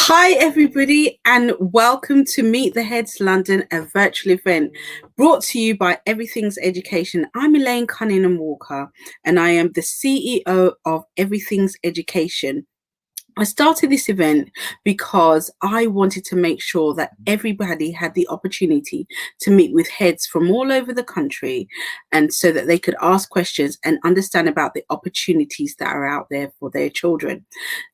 Hi, everybody, and welcome to Meet the Heads London, a virtual event brought to you by Everything's Education. I'm Elaine Cunningham Walker, and I am the CEO of Everything's Education. I started this event because I wanted to make sure that everybody had the opportunity to meet with heads from all over the country, and so that they could ask questions and understand about the opportunities that are out there for their children.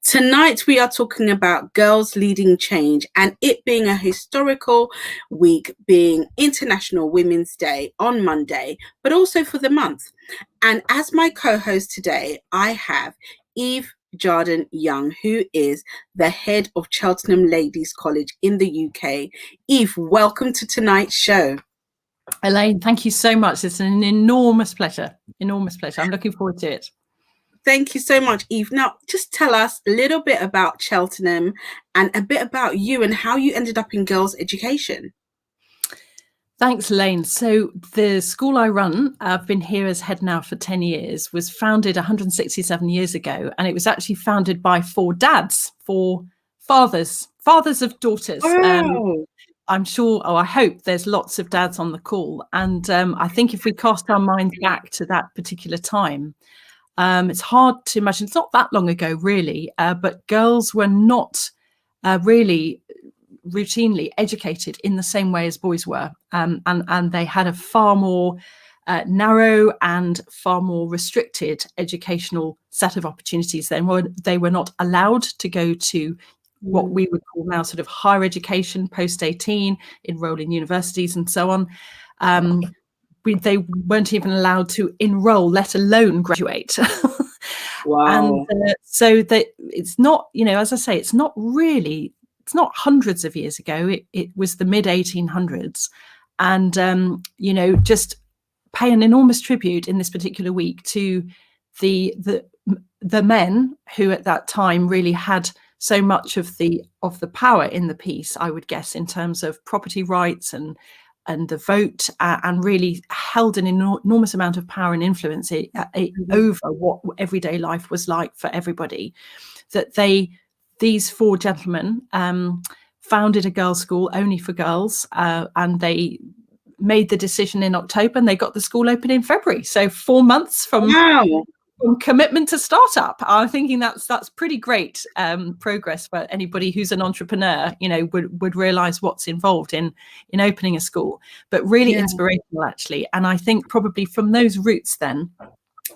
Tonight, we are talking about girls leading change, and it being a historical week, being International Women's Day on Monday, but also for the month. And as my co-host today, I have Eve Jarden Young, who is the head of Cheltenham Ladies College in the UK. Eve, welcome to tonight's show. Elaine, thank you so much. It's an enormous pleasure. Enormous pleasure. I'm looking forward to it. Thank you so much, Eve. Now, just tell us a little bit about Cheltenham and a bit about you and how you ended up in girls' education. Thanks, Elaine. So the school I run, I've been here as head now for 10 years, was founded 167 years ago. And it was actually founded by four dads, four fathers of daughters. Wow. I'm sure, I hope there's lots of dads on the call. And I think if we cast our minds back to that particular time, it's hard to imagine. It's not that long ago, really, but girls were not really routinely educated in the same way as boys were, and they had a far more narrow and far more restricted educational set of opportunities. They were not allowed to go to what we would call now sort of higher education, post 18, enroll in universities and so on. They weren't even allowed to enroll, let alone graduate. Wow. And so that it's not, as I say, it's not hundreds of years ago. It was the mid 1800s. And, just pay an enormous tribute in this particular week to the men who at that time really had so much of the power in the piece, I would guess, in terms of property rights and the vote, and really held an enormous amount of power and influence over what everyday life was like for everybody. That these four gentlemen founded a girls' school only for girls, and they made the decision in October, and they got the school open in February. So 4 months from commitment to startup. I'm thinking that's pretty great progress for anybody who's an entrepreneur. Would realize what's involved in opening a school, but really inspirational, actually. And I think probably from those roots then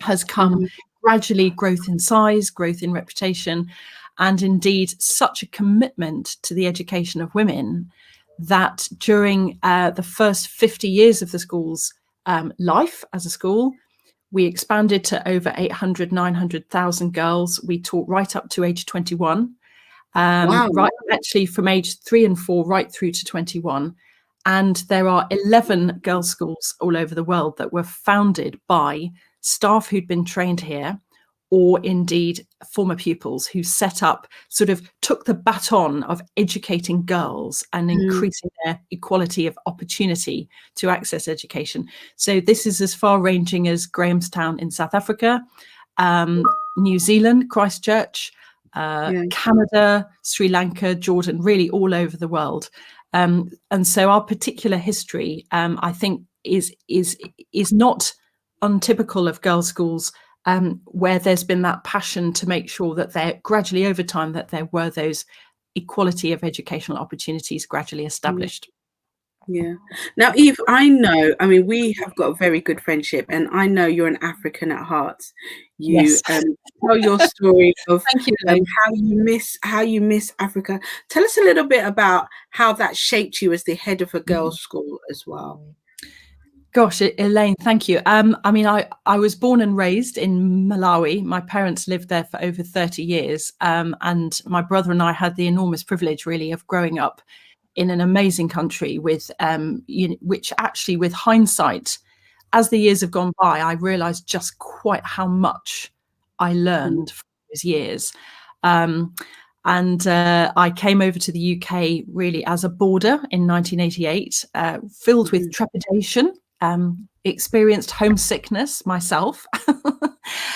has come gradually growth in size, growth in reputation, and indeed such a commitment to the education of women that during the first 50 years of the school's life as a school, we expanded to over 800, 900,000 girls. We taught right up to age 21, right actually from age 3 and 4 right through to 21. And there are 11 girls' schools all over the world that were founded by staff who'd been trained here, or indeed former pupils who took the baton of educating girls and increasing their equality of opportunity to access education. So this is as far ranging as Grahamstown in South Africa, New Zealand, Christchurch, Canada, Sri Lanka, Jordan, really all over the world. And so our particular history, I think, is not untypical of girls' schools, where there's been that passion to make sure that there gradually over time that there were those equality of educational opportunities gradually established. Yeah. Now, Eve, we have got a very good friendship, and I know you're an African at heart. You tell your story of Thank you, how you miss Africa. Tell us a little bit about how that shaped you as the head of a girls' school as well. Gosh, Elaine, thank you. I was born and raised in Malawi. My parents lived there for over 30 years. And my brother and I had the enormous privilege, really, of growing up in an amazing country with, which actually, with hindsight, as the years have gone by, I realized just quite how much I learned from those years. And I came over to the UK really as a boarder in 1988, filled with trepidation. Experienced homesickness myself,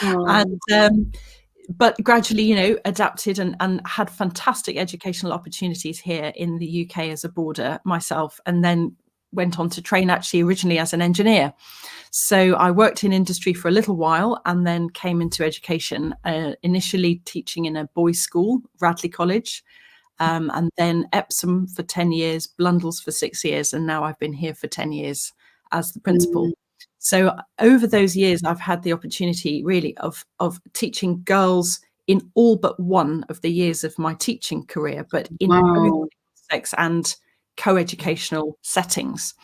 and but gradually, you know, adapted and had fantastic educational opportunities here in the UK as a boarder myself, and then went on to train actually originally as an engineer. So I worked in industry for a little while and then came into education, initially teaching in a boys' school, Radley College, and then Epsom for 10 years, Blundell's for 6 years, and now I've been here for 10 years as the principal. So over those years, I've had the opportunity really of teaching girls in all but one of the years of my teaching career, but in both sex and co-educational settings.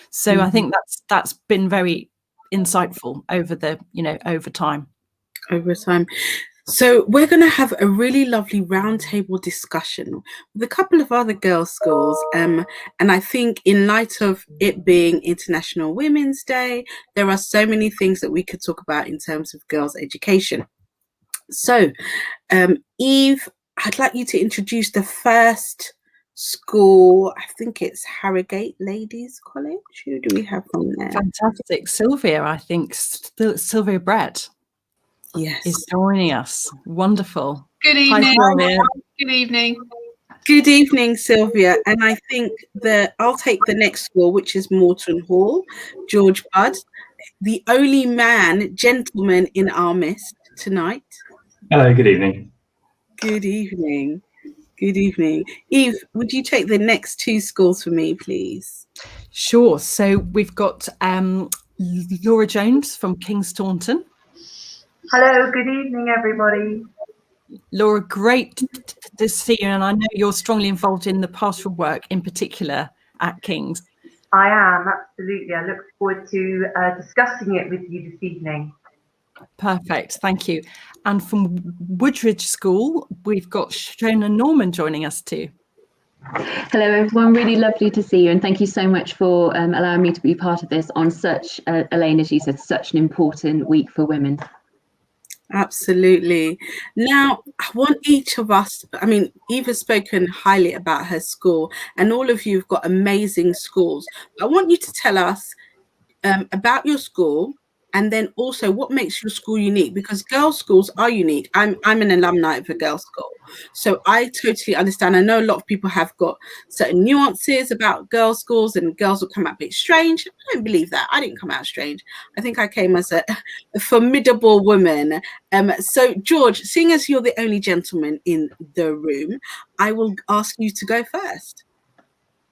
So I think that's been very insightful over the, you know, over time. So we're going to have a really lovely roundtable discussion with a couple of other girls' schools. And I think in light of it being International Women's Day, there are so many things that we could talk about in terms of girls' education. So, Eve, I'd like you to introduce the first school. I think it's Harrogate Ladies College. Who do we have from there? Fantastic. Sylvia, I think, Sylvia Brett. Yes, is joining us. Wonderful. Good evening. Hi, Sylvia. Good evening. Good evening, Sylvia. And I think that I'll take the next school, which is Morton Hall. George Budd, the only gentleman in our midst tonight. Hello, good evening. Good evening. Good evening. Eve, would you take the next two schools for me, please? Sure. So we've got Laura Jones from King's Taunton. Hello, good evening, everybody. Laura, great to see you, and I know you're strongly involved in the pastoral work, in particular at King's. I am, absolutely. I look forward to discussing it with you this evening. Perfect, thank you. And from Woodridge School, we've got Joanna Norman joining us too. Hello, everyone. Really lovely to see you, and thank you so much for allowing me to be part of this on such, Elaine, as you said, such an important week for women. Absolutely. Now, I want each of us, I mean, Eve has spoken highly about her school, and all of you have got amazing schools. I want you to tell us about your school, and then also what makes your school unique, because girls' schools are unique. I'm an alumni of a girls' school, so I totally understand. I know a lot of people have got certain nuances about girls' schools, and girls will come out a bit strange. I don't believe that. I didn't come out strange. I think I came as a formidable woman. So George, seeing as you're the only gentleman in the room, I will ask you to go first.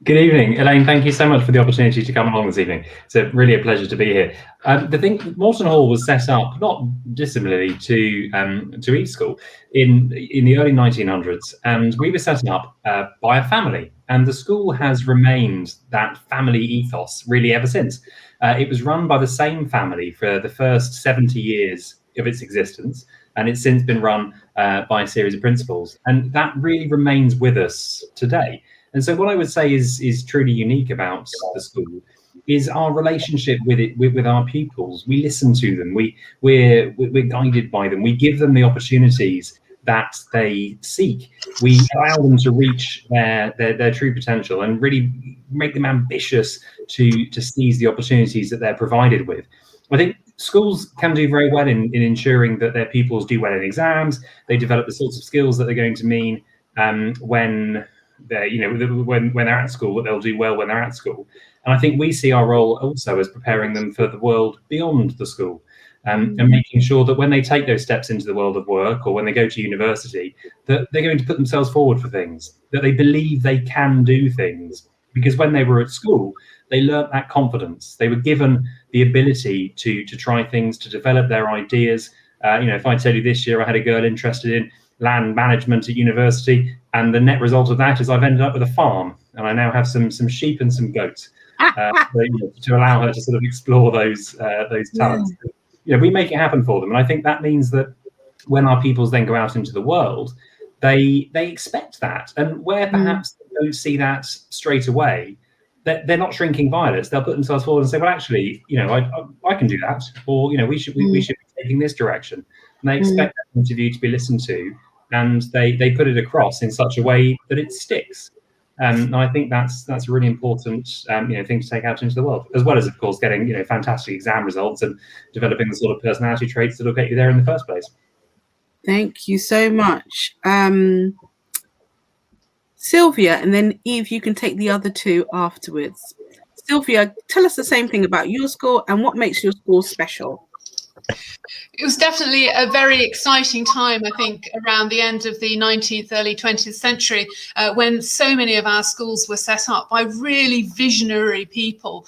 Good evening, Elaine. Thank you so much for the opportunity to come along this evening. It's really a pleasure to be here. The thing, Morton Hall was set up not dissimilarly to Eve's school in the early 1900s, and we were set up by a family, and the school has remained that family ethos really ever since. It was run by the same family for the first 70 years of its existence, and it's since been run by a series of principals, and that really remains with us today. And so what I would say is truly unique about the school is our relationship with our pupils. We listen to them. We're guided by them. We give them the opportunities that they seek. We allow them to reach their true potential and really make them ambitious to seize the opportunities that they're provided with. I think schools can do very well in ensuring that their pupils do well in exams. They develop the sorts of skills that they're going to mean when they're, when they're at school, that they'll do well when they're at school. And I think we see our role also as preparing them for the world beyond the school, and making sure that when they take those steps into the world of work or when they go to university, that they're going to put themselves forward for things, that they believe they can do things. Because when they were at school, they learnt that confidence. They were given the ability to try things, to develop their ideas. If I tell you this year I had a girl interested in land management at university, and the net result of that is I've ended up with a farm, and I now have some sheep and some goats to allow her to sort of explore those talents. We make it happen for them, and I think that means that when our pupils then go out into the world, they expect that, and where perhaps they don't see that straight away, they're not shrinking violets. They'll put themselves forward and say, well, actually, I can do that, or we should be taking this direction. And they expect that point of view to be listened to, and they put it across in such a way that it sticks. And I think that's a really important thing to take out into the world, as well as, of course, getting fantastic exam results and developing the sort of personality traits that'll get you there in the first place. Thank you so much. Sylvia, and then Eve, you can take the other two afterwards. Sylvia, tell us the same thing about your school and what makes your school special. It was definitely a very exciting time, I think, around the end of the 19th, early 20th century, when so many of our schools were set up by really visionary people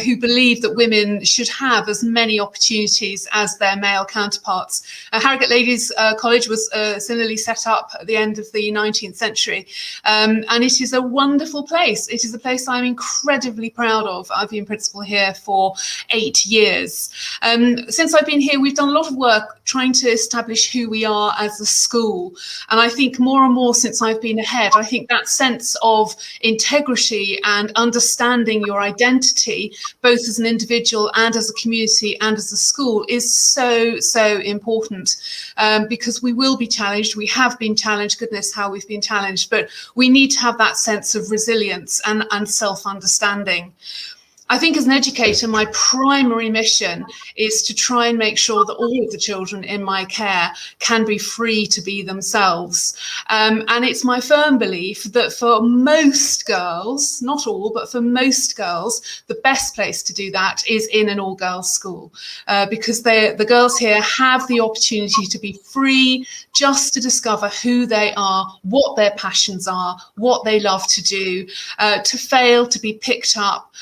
who believed that women should have as many opportunities as their male counterparts. Harrogate Ladies College was similarly set up at the end of the 19th century, and it is a wonderful place. It is a place I'm incredibly proud of. I've been principal here for 8 years. Since I've been here, we've done a lot of work trying to establish who we are as a school. And I think more and more since I've been ahead, I think that sense of integrity and understanding your identity, both as an individual and as a community and as a school, is so, so important, because we will be challenged. We have been challenged, goodness, how we've been challenged, but we need to have that sense of resilience and self-understanding. I think as an educator, my primary mission is to try and make sure that all of the children in my care can be free to be themselves. And it's my firm belief that for most girls, not all, but for most girls, the best place to do that is in an all-girls school, because the girls here have the opportunity to be free just to discover who they are, what their passions are, what they love to do, to fail, to be picked up,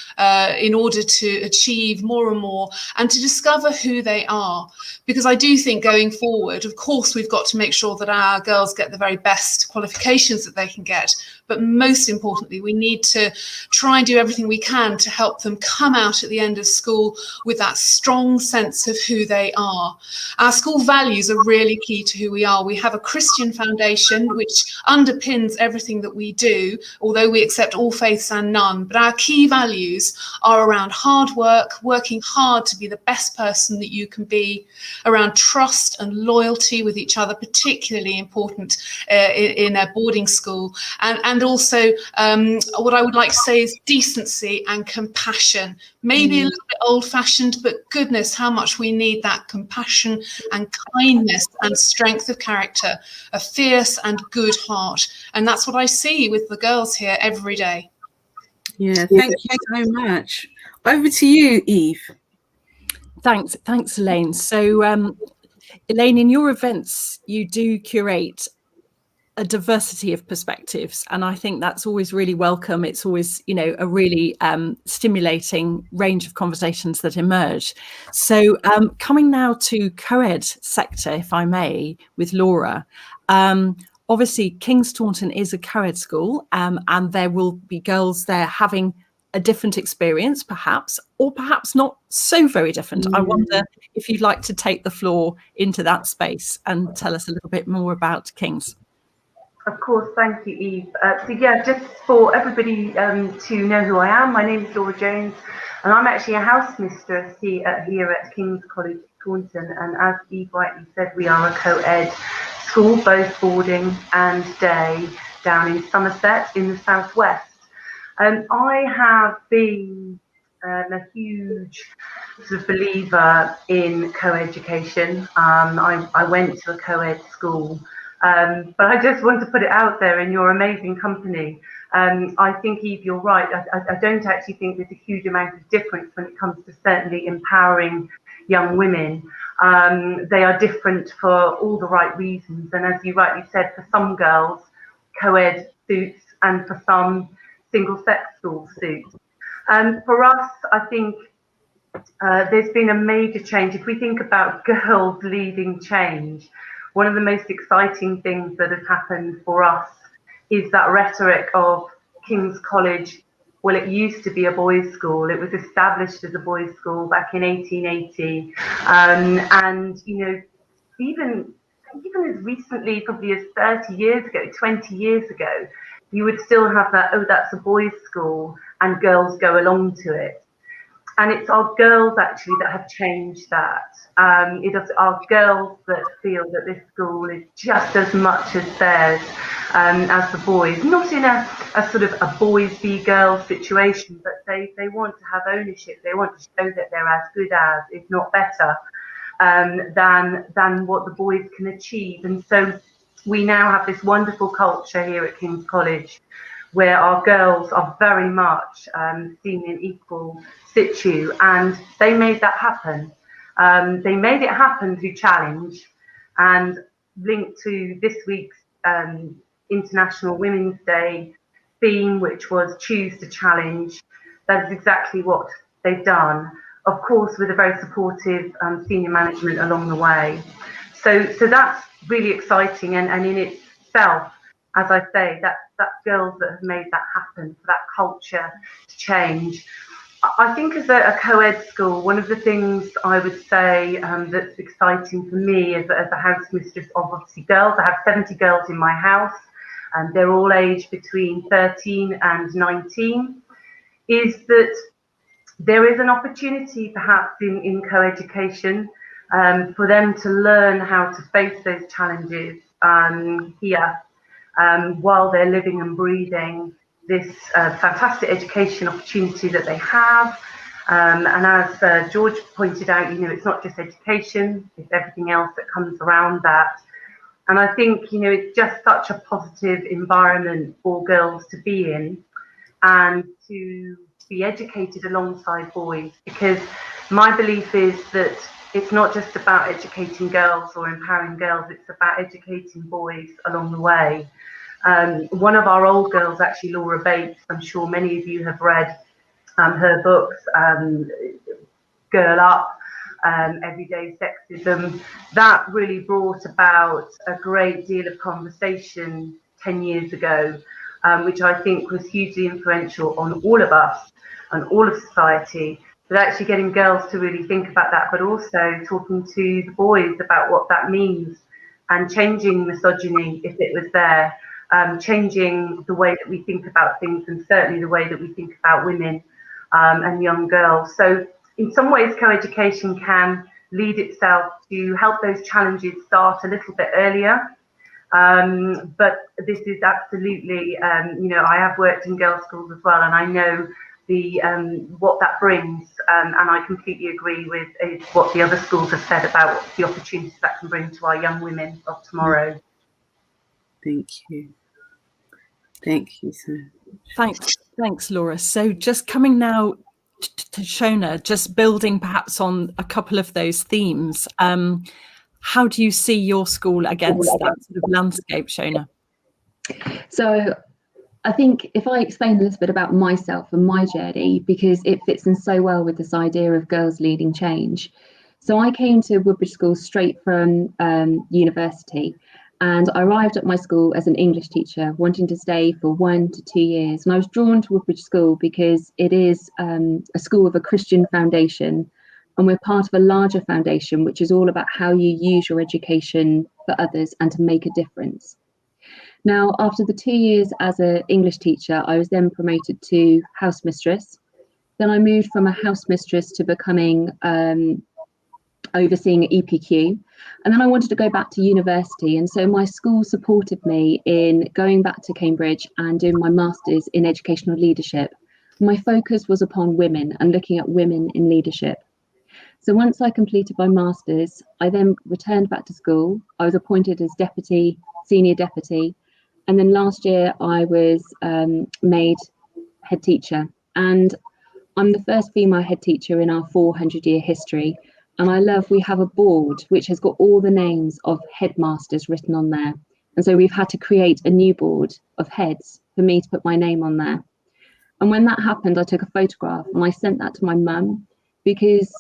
in order to achieve more and more and to discover who they are. Because I do think going forward, of course, we've got to make sure that our girls get the very best qualifications that they can get. But most importantly, we need to try and do everything we can to help them come out at the end of school with that strong sense of who they are. Our school values are really key to who we are. We have a Christian foundation which underpins everything that we do, although we accept all faiths and none. But our key values are around hard work, working hard to be the best person that you can be, around trust and loyalty with each other, particularly important in a boarding school, and also what I would like to say is decency and compassion. Maybe a little bit old-fashioned, but goodness, how much we need that compassion and kindness and strength of character, a fierce and good heart. And that's what I see with the girls here every day. Yeah, thank you so much. Over to you, Eve. Thanks, Elaine. So, Elaine, in your events, you do curate a diversity of perspectives, and I think that's always really welcome. It's always, a really stimulating range of conversations that emerge. So, coming now to co-ed sector, if I may, with Laura. Obviously, King's Taunton is a co-ed school, and there will be girls there having a different experience, perhaps, or perhaps not so very different. I wonder if you'd like to take the floor into that space and tell us a little bit more about King's. Of course, thank you, Eve. So yeah, just for everybody to know who I am, my name is Laura Jones, and I'm actually a house mistress here at King's College Taunton. And as Eve rightly said, we are a co-ed school, both boarding and day, down in Somerset in the southwest. I have been a huge sort of believer in co-education. I went to a co-ed school. But I just want to put it out there in your amazing company. I think, Eve, you're right. I don't actually think there's a huge amount of difference when it comes to certainly empowering young women. They are different for all the right reasons. And as you rightly said, for some girls, co-ed suits, and for some, single-sex school suits. For us, I think there's been a major change. If we think about girls leading change, one of the most exciting things that has happened for us is that rhetoric of King's College. Well, it used to be a boys' school. It was established as a boys' school back in 1880. And, even as recently, probably as 30 years ago, 20 years ago, you would still have that, oh, that's a boys' school, and girls go along to it. And it's our girls actually that have changed that. It is our girls that feel that this school is just as much as theirs as the boys. Not in a sort of a boys v girls situation, but they want to have ownership. They want to show that they're as good as, if not better. than what the boys can achieve. And so we now have this wonderful culture here at King's College where our girls are very much seen in equal situ, and they made that happen. They made it happen through challenge, and linked to this week's International Women's Day theme, which was choose to challenge. That is exactly what they've done, of course, with a very supportive senior management along the way. So that's really exciting, and in itself, as I say, that's girls that have made that happen, for that culture to change. I think as a co-ed school, one of the things I would say that's exciting for me as a house mistress of obviously girls, I have 70 girls in my house, and they're all aged between 13 and 19, is that there is an opportunity perhaps in co-education for them to learn how to face those challenges here while they're living and breathing this fantastic education opportunity that they have. And as George pointed out, it's not just education, it's everything else that comes around that. And I think, it's just such a positive environment for girls to be in and to be educated alongside boys, because my belief is that it's not just about educating girls or empowering girls, it's about educating boys along the way. One of our old girls, actually Laura Bates, I'm sure many of you have read her books, Girl Up, Everyday Sexism. That really brought about a great deal of conversation 10 years ago, which I think was hugely influential on all of us and all of society, but actually getting girls to really think about that, but also talking to the boys about what that means and changing misogyny if it was there. Changing the way that we think about things, and certainly the way that we think about women and young girls. So in some ways, co-education can lead itself to help those challenges start a little bit earlier. But this is absolutely, I have worked in girls' schools as well, and I know the what that brings, and I completely agree with what the other schools have said about the opportunities that can bring to our young women of tomorrow. Thank you. Thank you so much. Thanks, Laura. So just coming now to Shona, just building perhaps on a couple of those themes. How do you see your school against that sort of landscape, Shona? So I think if I explain a little bit about myself and my journey, because it fits in so well with this idea of girls leading change. So I came to Woodbridge School straight from university, and I arrived at my school as an English teacher, wanting to stay for 1 to 2 years. And I was drawn to Woodbridge School because it is a school with a Christian foundation, and we're part of a larger foundation, which is all about how you use your education for others and to make a difference. Now, after the 2 years as an English teacher, I was then promoted to house mistress. Then I moved from a house mistress to becoming overseeing EPQ. And then I wanted to go back to university. And so my school supported me in going back to Cambridge and doing my master's in educational leadership. My focus was upon women and looking at women in leadership. So once I completed my master's, I then returned back to school. I was appointed as senior deputy. And then last year I was made head teacher. And I'm the first female head teacher in our 400-year history. And we have a board which has got all the names of headmasters written on there. And so we've had to create a new board of heads for me to put my name on there. And when that happened, I took a photograph and I sent that to my mum, because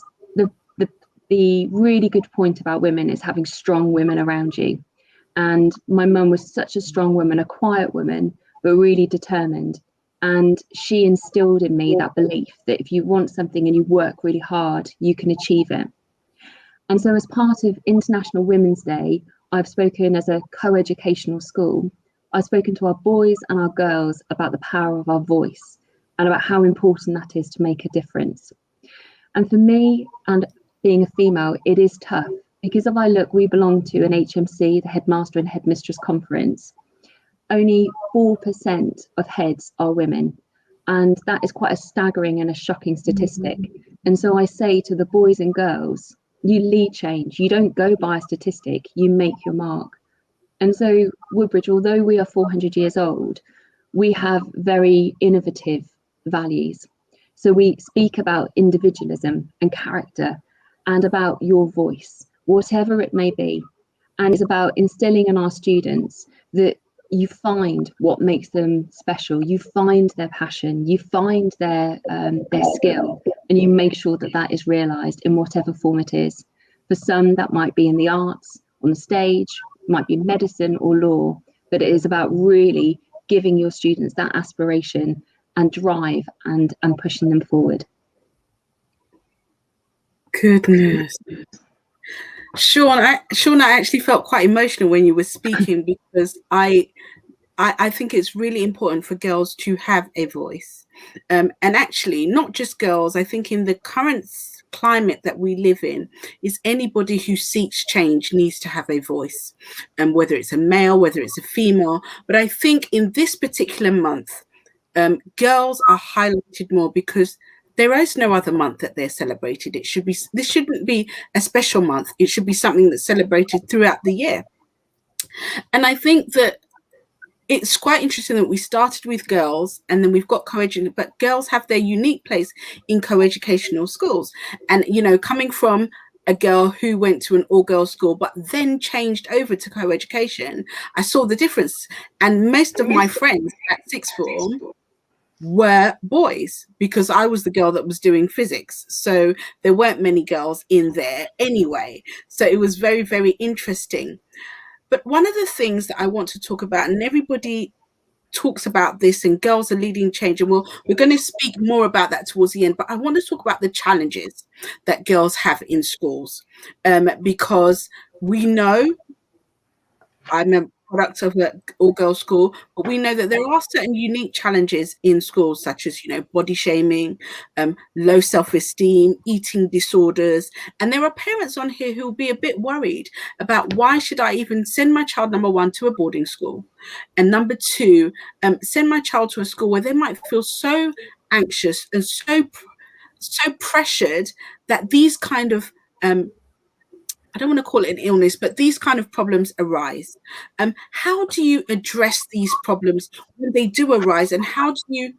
the really good point about women is having strong women around you. And my mum was such a strong woman, a quiet woman, but really determined. And she instilled in me that belief that if you want something and you work really hard, you can achieve it. And so as part of International Women's Day, I've spoken as a co-educational school. I've spoken to our boys and our girls about the power of our voice and about how important that is to make a difference. And for me, and being a female, it is tough, because if I look, we belong to an HMC, the Headmaster and Headmistress Conference. Only 4% of heads are women. And that is quite a staggering and a shocking statistic. And so I say to the boys and girls, You lead change. You don't go by a statistic, you make your mark. And so Woodbridge, although we are 400 years old, we have very innovative values. So we speak about individualism and character and about your voice, whatever it may be. And it's about instilling in our students that you find what makes them special, you find their passion, you find their skill, and you make sure that that is realised in whatever form it is. For some, that might be in the arts, on the stage, might be medicine or law, but it is about really giving your students that aspiration and drive and pushing them forward. Goodness. Sean, I actually felt quite emotional when you were speaking, because I think it's really important for girls to have a voice. And actually, not just girls, I think in the current climate that we live in, is anybody who seeks change needs to have a voice, and whether it's a male, whether it's a female. But I think in this particular month, girls are highlighted more, because there is no other month that they're celebrated. This shouldn't be a special month. It should be something that's celebrated throughout the year. And I think that it's quite interesting that we started with girls, and then we've got co-education, but girls have their unique place in co-educational schools. And, you know, coming from a girl who went to an all-girls school but then changed over to co-education, I saw the difference. And most of my friends at sixth form were boys, because I was the girl that was doing physics. So there weren't many girls in there anyway. So it was very, very interesting. But one of the things that I want to talk about, and everybody talks about this, and girls are leading change, and we're going to speak more about that towards the end, but I want to talk about the challenges that girls have in schools, because we know, I'm a product of an all-girls school, but we know that there are certain unique challenges in schools, such as, you know, body shaming, low self-esteem, eating disorders. And there are parents on here who will be a bit worried about, why should I even send my child, number one, to a boarding school, and number two, send my child to a school where they might feel so anxious and so pressured that these kind of I don't want to call it an illness, but these kind of problems arise. How do you address these problems when they do arise? And how do you,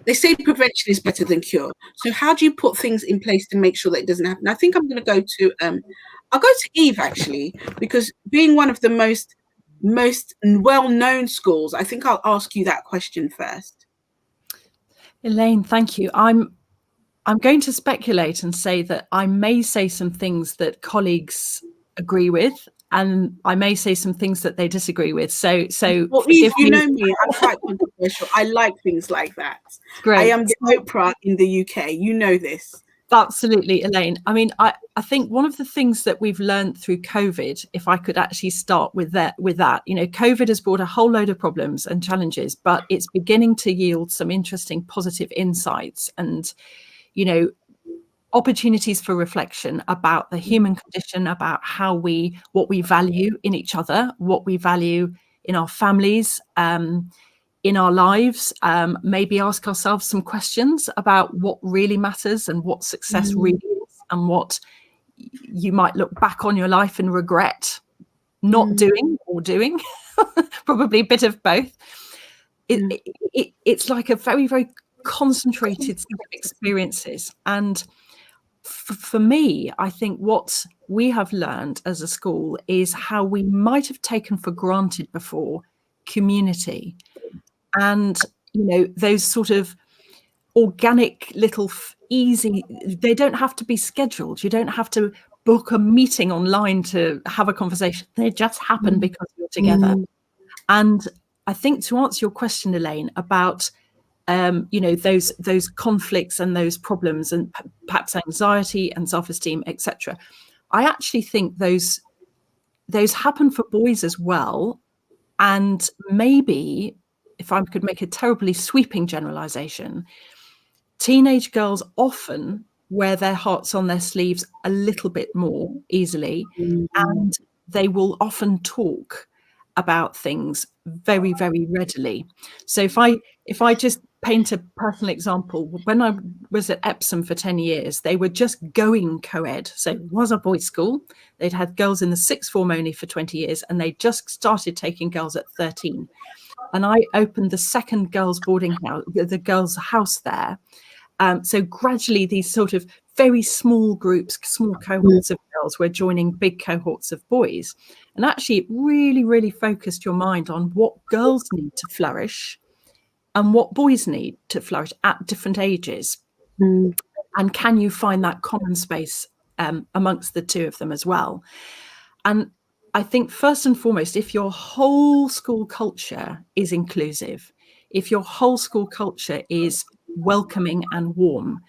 they say prevention is better than cure. So how do you put things in place to make sure that it doesn't happen? I think I'm going to go to, I'll go to Eve, actually, because being one of the most well-known schools, I think I'll ask you that question first. Elaine, thank you. I'm going to speculate and say that I may say some things that colleagues agree with, and I may say some things that they disagree with. So well, Eve, you know me, I'm quite controversial. I like things like that. Great. I am the Oprah in the UK. You know this. Absolutely, Elaine. I mean, I think one of the things that we've learned through COVID, if I could actually start with that, you know, COVID has brought a whole load of problems and challenges, but it's beginning to yield some interesting positive insights and, you know, opportunities for reflection about the human condition, about what we value in each other, what we value in our families, in our lives, maybe ask ourselves some questions about what really matters and what success really is, and what you might look back on your life and regret not doing or doing, probably a bit of both. It's like a very, very concentrated set of experiences. And for me, I think what we have learned as a school is how we might have taken for granted before community, and, you know, those sort of organic little easy, they don't have to be scheduled. You don't have to book a meeting online to have a conversation. They just happen because you're together. And I think, to answer your question, Elaine, about you know, those conflicts and those problems and perhaps anxiety and self-esteem, etc., I actually think those happen for boys as well. And maybe, if I could make a terribly sweeping generalization, teenage girls often wear their hearts on their sleeves a little bit more easily, and they will often talk about things very, very readily. So if I just paint a personal example, when I was at Epsom for 10 years, they were just going co-ed. So it was a boys' school. They'd had girls in the sixth form only for 20 years, and they just started taking girls at 13. And I opened the second girls' boarding house, the girls' house there. So gradually these sort of very small groups, small cohorts of girls were joining big cohorts of boys. And actually it really, really focused your mind on what girls need to flourish and what boys need to flourish at different ages. And can you find that common space amongst the two of them as well? And I think first and foremost, if your whole school culture is inclusive, if your whole school culture is welcoming and warm,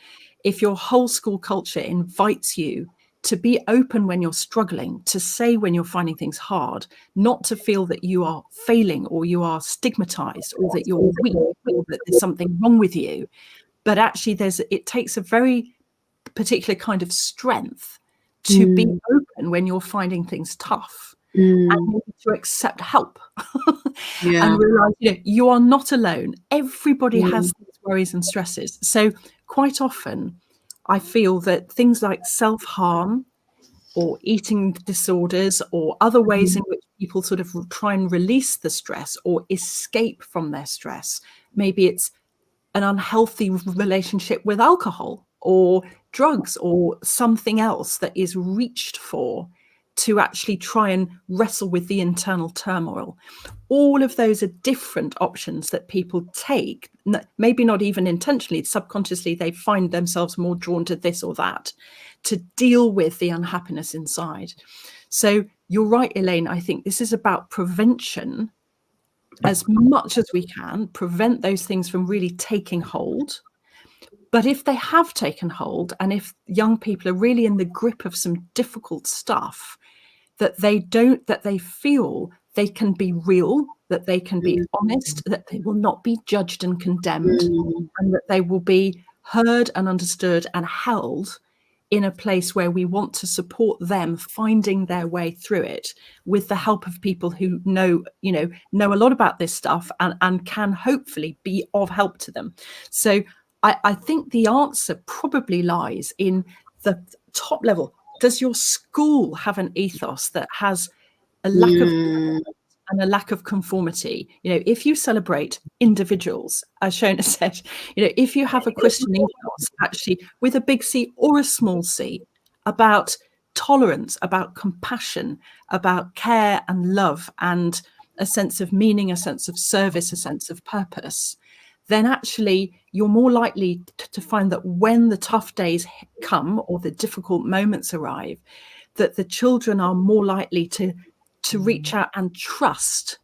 if your whole school culture invites you to be open when you're struggling, to say when you're finding things hard, not to feel that you are failing or you are stigmatized or that you're weak or that there's something wrong with you, but actually it takes a very particular kind of strength to be open when you're finding things tough. And to accept help and realize you are not alone. Everybody has these worries and stresses. So quite often I feel that things like self-harm or eating disorders or other ways in which people sort of try and release the stress or escape from their stress, maybe it's an unhealthy relationship with alcohol or drugs or something else that is reached for to actually try and wrestle with the internal turmoil. All of those are different options that people take, maybe not even intentionally, subconsciously, they find themselves more drawn to this or that to deal with the unhappiness inside. So you're right, Elaine, I think this is about prevention as much as we can, prevent those things from really taking hold. But if they have taken hold, and if young people are really in the grip of some difficult stuff, that they feel they can be real, that they can be honest, that they will not be judged and condemned, and that they will be heard and understood and held in a place where we want to support them finding their way through it with the help of people who know a lot about this stuff and can hopefully be of help to them. So I think the answer probably lies in the top level. Does your school have an ethos that has a lack of and a lack of conformity? If you celebrate individuals, as Shona said, if you have a Christian ethos, actually with a big C or a small c, about tolerance, about compassion, about care and love and a sense of meaning, a sense of service, a sense of purpose, then actually you're more likely to find that when the tough days come or the difficult moments arrive, that the children are more likely to reach out and trust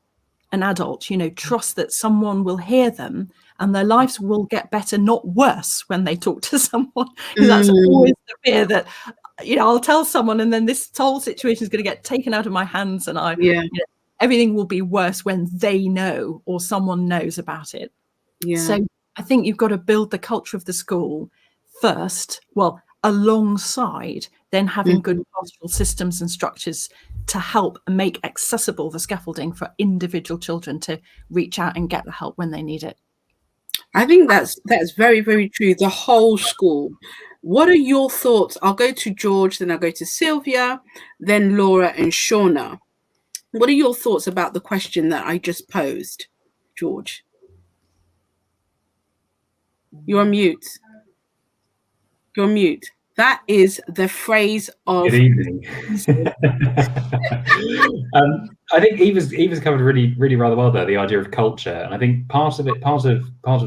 an adult, trust that someone will hear them and their lives will get better, not worse, when they talk to someone. Because that's always the fear that, I'll tell someone and then this whole situation is going to get taken out of my hands and everything will be worse when they know or someone knows about it. So I think you've got to build the culture of the school first, alongside then having good pastoral systems and structures to help make accessible the scaffolding for individual children to reach out and get the help when they need it. I think that's very, very true. The whole school. What are your thoughts? I'll go to George, then I'll go to Sylvia, then Laura and Shauna. What are your thoughts about the question that I just posed, George? You're on mute. You're on mute. That is the phrase of. Good evening. I think Eva's covered really, really rather well there, the idea of culture, and I think part of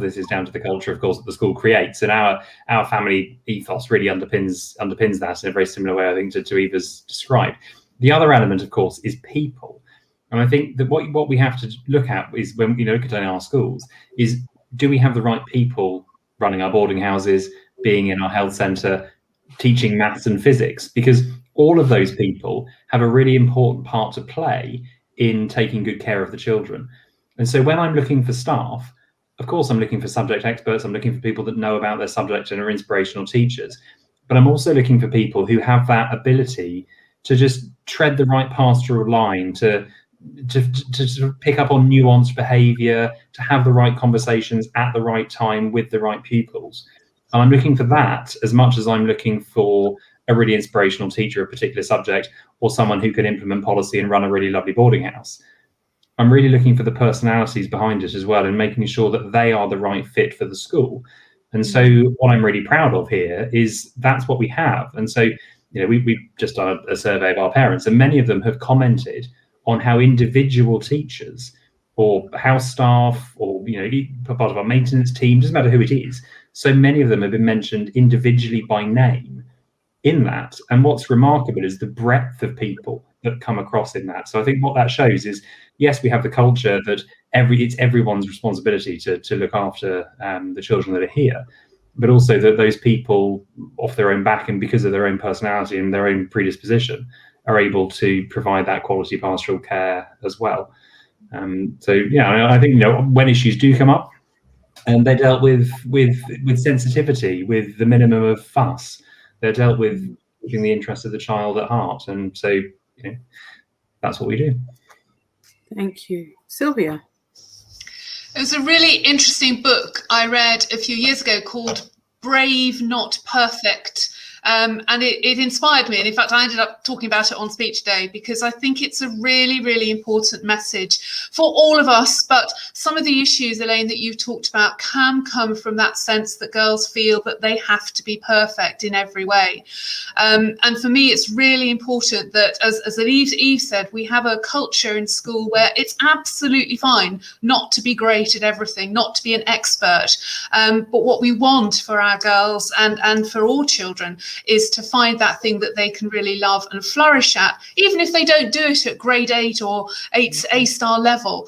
this is down to the culture, of course, that the school creates, and our family ethos really underpins that in a very similar way, I think, to Eva's described. The other element, of course, is people, and I think that what we have to look at is when look at our schools is, do we have the right people running our boarding houses, being in our health centre, teaching maths and physics? Because all of those people have a really important part to play in taking good care of the children. And so when I'm looking for staff, of course, I'm looking for subject experts. I'm looking for people that know about their subject and are inspirational teachers. But I'm also looking for people who have that ability to just tread the right pastoral line, to to sort of pick up on nuanced behaviour, to have the right conversations at the right time with the right pupils. And I'm looking for that as much as I'm looking for a really inspirational teacher of a particular subject, or someone who can implement policy and run a really lovely boarding house. I'm really looking for the personalities behind it as well, and making sure that they are the right fit for the school. And so what I'm really proud of here is that's what we have. And so, you know, we've just done a survey of our parents, and many of them have commented on how individual teachers or house staff, or, you know, part of our maintenance team, doesn't matter who it is, so many of them have been mentioned individually by name in that. And what's remarkable is the breadth of people that come across in that. So I think what that shows is, yes, we have the culture that it's everyone's responsibility to look after the children that are here, but also that those people off their own back and because of their own personality and their own predisposition are able to provide that quality pastoral care as well. So yeah, I think, you know, when issues do come up, and they're dealt with sensitivity, with the minimum of fuss. They're dealt with keeping the interest of the child at heart, and so, you know, that's what we do. Thank you, Sylvia. It was a really interesting book I read a few years ago called Brave, Not Perfect. And it inspired me. And in fact, I ended up talking about it on Speech Day because I think it's a really, really important message for all of us. But some of the issues, Elaine, that you've talked about can come from that sense that girls feel that they have to be perfect in every way. And for me, it's really important that, as Eve said, we have a culture in school where it's absolutely fine not to be great at everything, not to be an expert. But what we want for our girls and for all children is to find that thing that they can really love and flourish at, even if they don't do it at grade 8 or 8 A-star level,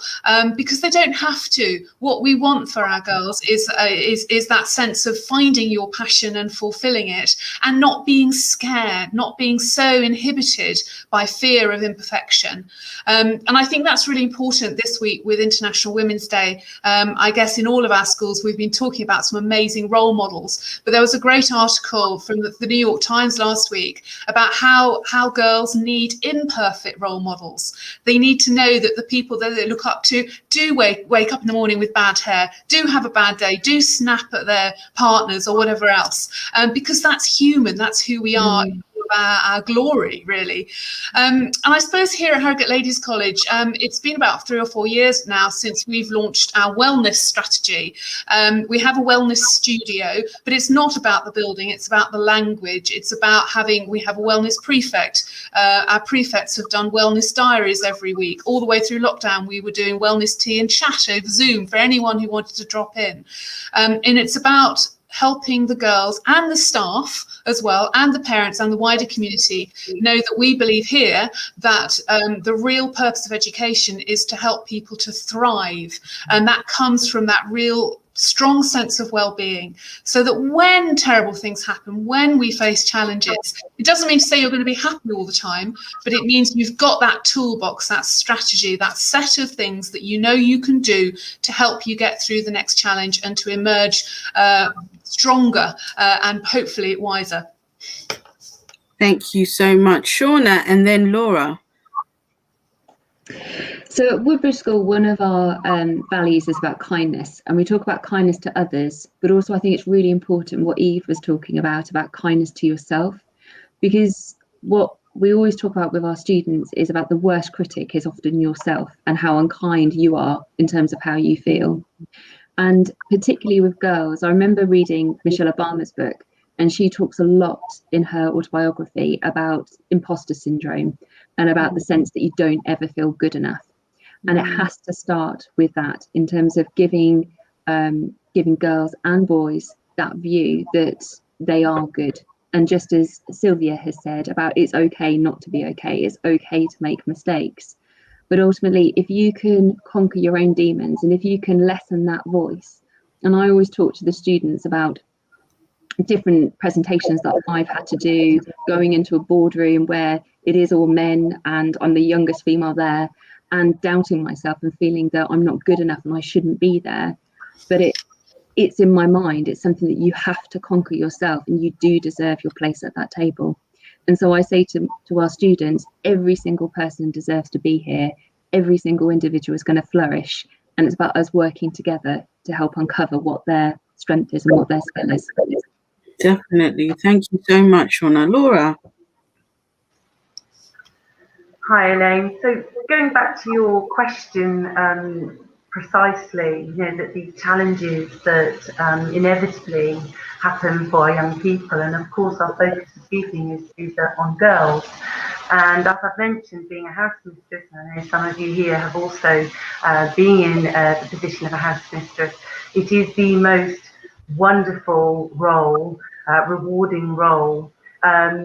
because they don't have to. What we want for our girls is that sense of finding your passion and fulfilling it, and not being scared, not being so inhibited by fear of imperfection. And I think that's really important this week with International Women's Day. I guess in all of our schools, we've been talking about some amazing role models, but there was a great article from the New York Times last week about how girls need imperfect role models. They need to know that the people that they look up to do wake up in the morning with bad hair, do have a bad day, do snap at their partners or whatever else, because that's human, that's who we are. Our glory, really. And I suppose here at Harrogate Ladies College, it's been about 3 or 4 years now since we've launched our wellness strategy. We have a wellness studio, but it's not about the building, it's about the language. It's about we have a wellness prefect. Our prefects have done wellness diaries every week. All the way through lockdown, we were doing wellness tea and chat over Zoom for anyone who wanted to drop in. And it's about helping the girls and the staff as well, and the parents and the wider community know that we believe here that the real purpose of education is to help people to thrive. And that comes from that real strong sense of well-being, so that when terrible things happen, when we face challenges, it doesn't mean to say you're going to be happy all the time, but it means you've got that toolbox, that strategy, that set of things that you know you can do to help you get through the next challenge and to emerge stronger and hopefully wiser. Thank you so much, Shauna, and then Laura. So at Woodbridge School, one of our values is about kindness, and we talk about kindness to others, but also I think it's really important what Eve was talking about kindness to yourself, because what we always talk about with our students is about the worst critic is often yourself and how unkind you are in terms of how you feel. And particularly with girls, I remember reading Michelle Obama's book, and she talks a lot in her autobiography about imposter syndrome and about the sense that you don't ever feel good enough. And it has to start with that in terms of giving girls and boys that view that they are good. And just as Sylvia has said about it's okay not to be okay, it's okay to make mistakes. But ultimately, if you can conquer your own demons and if you can lessen that voice, and I always talk to the students about different presentations that I've had to do, going into a boardroom where it is all men and I'm the youngest female there, and doubting myself and feeling that I'm not good enough and I shouldn't be there. But it's in my mind, it's something that you have to conquer yourself, and you do deserve your place at that table. And so I say to our students, every single person deserves to be here. every single individual is going to flourish, and it's about us working together to help uncover what their strength is and what their skill is. Definitely. Thank you so much, Shauna. Laura. Hi, Elaine. So going back to your question, precisely, you know, that these challenges that inevitably happen for our young people, and of course our focus this evening is on girls. And as I've mentioned, being a house mistress, and I know some of you here have also been in the position of a house mistress, it is the most wonderful role, rewarding role,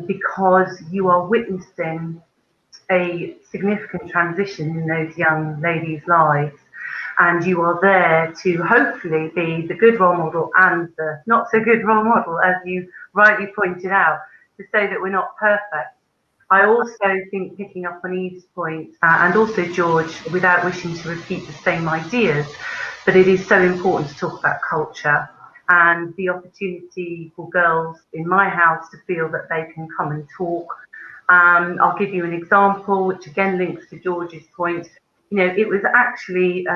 because you are witnessing a significant transition in those young ladies' lives, and you are there to hopefully be the good role model and the not so good role model, as you rightly pointed out, to say that we're not perfect. I also think, picking up on Eve's point, and also George, without wishing to repeat the same ideas, but it is so important to talk about culture and the opportunity for girls in my house to feel that they can come and talk. I'll give you an example, which again links to George's point. You know, it was actually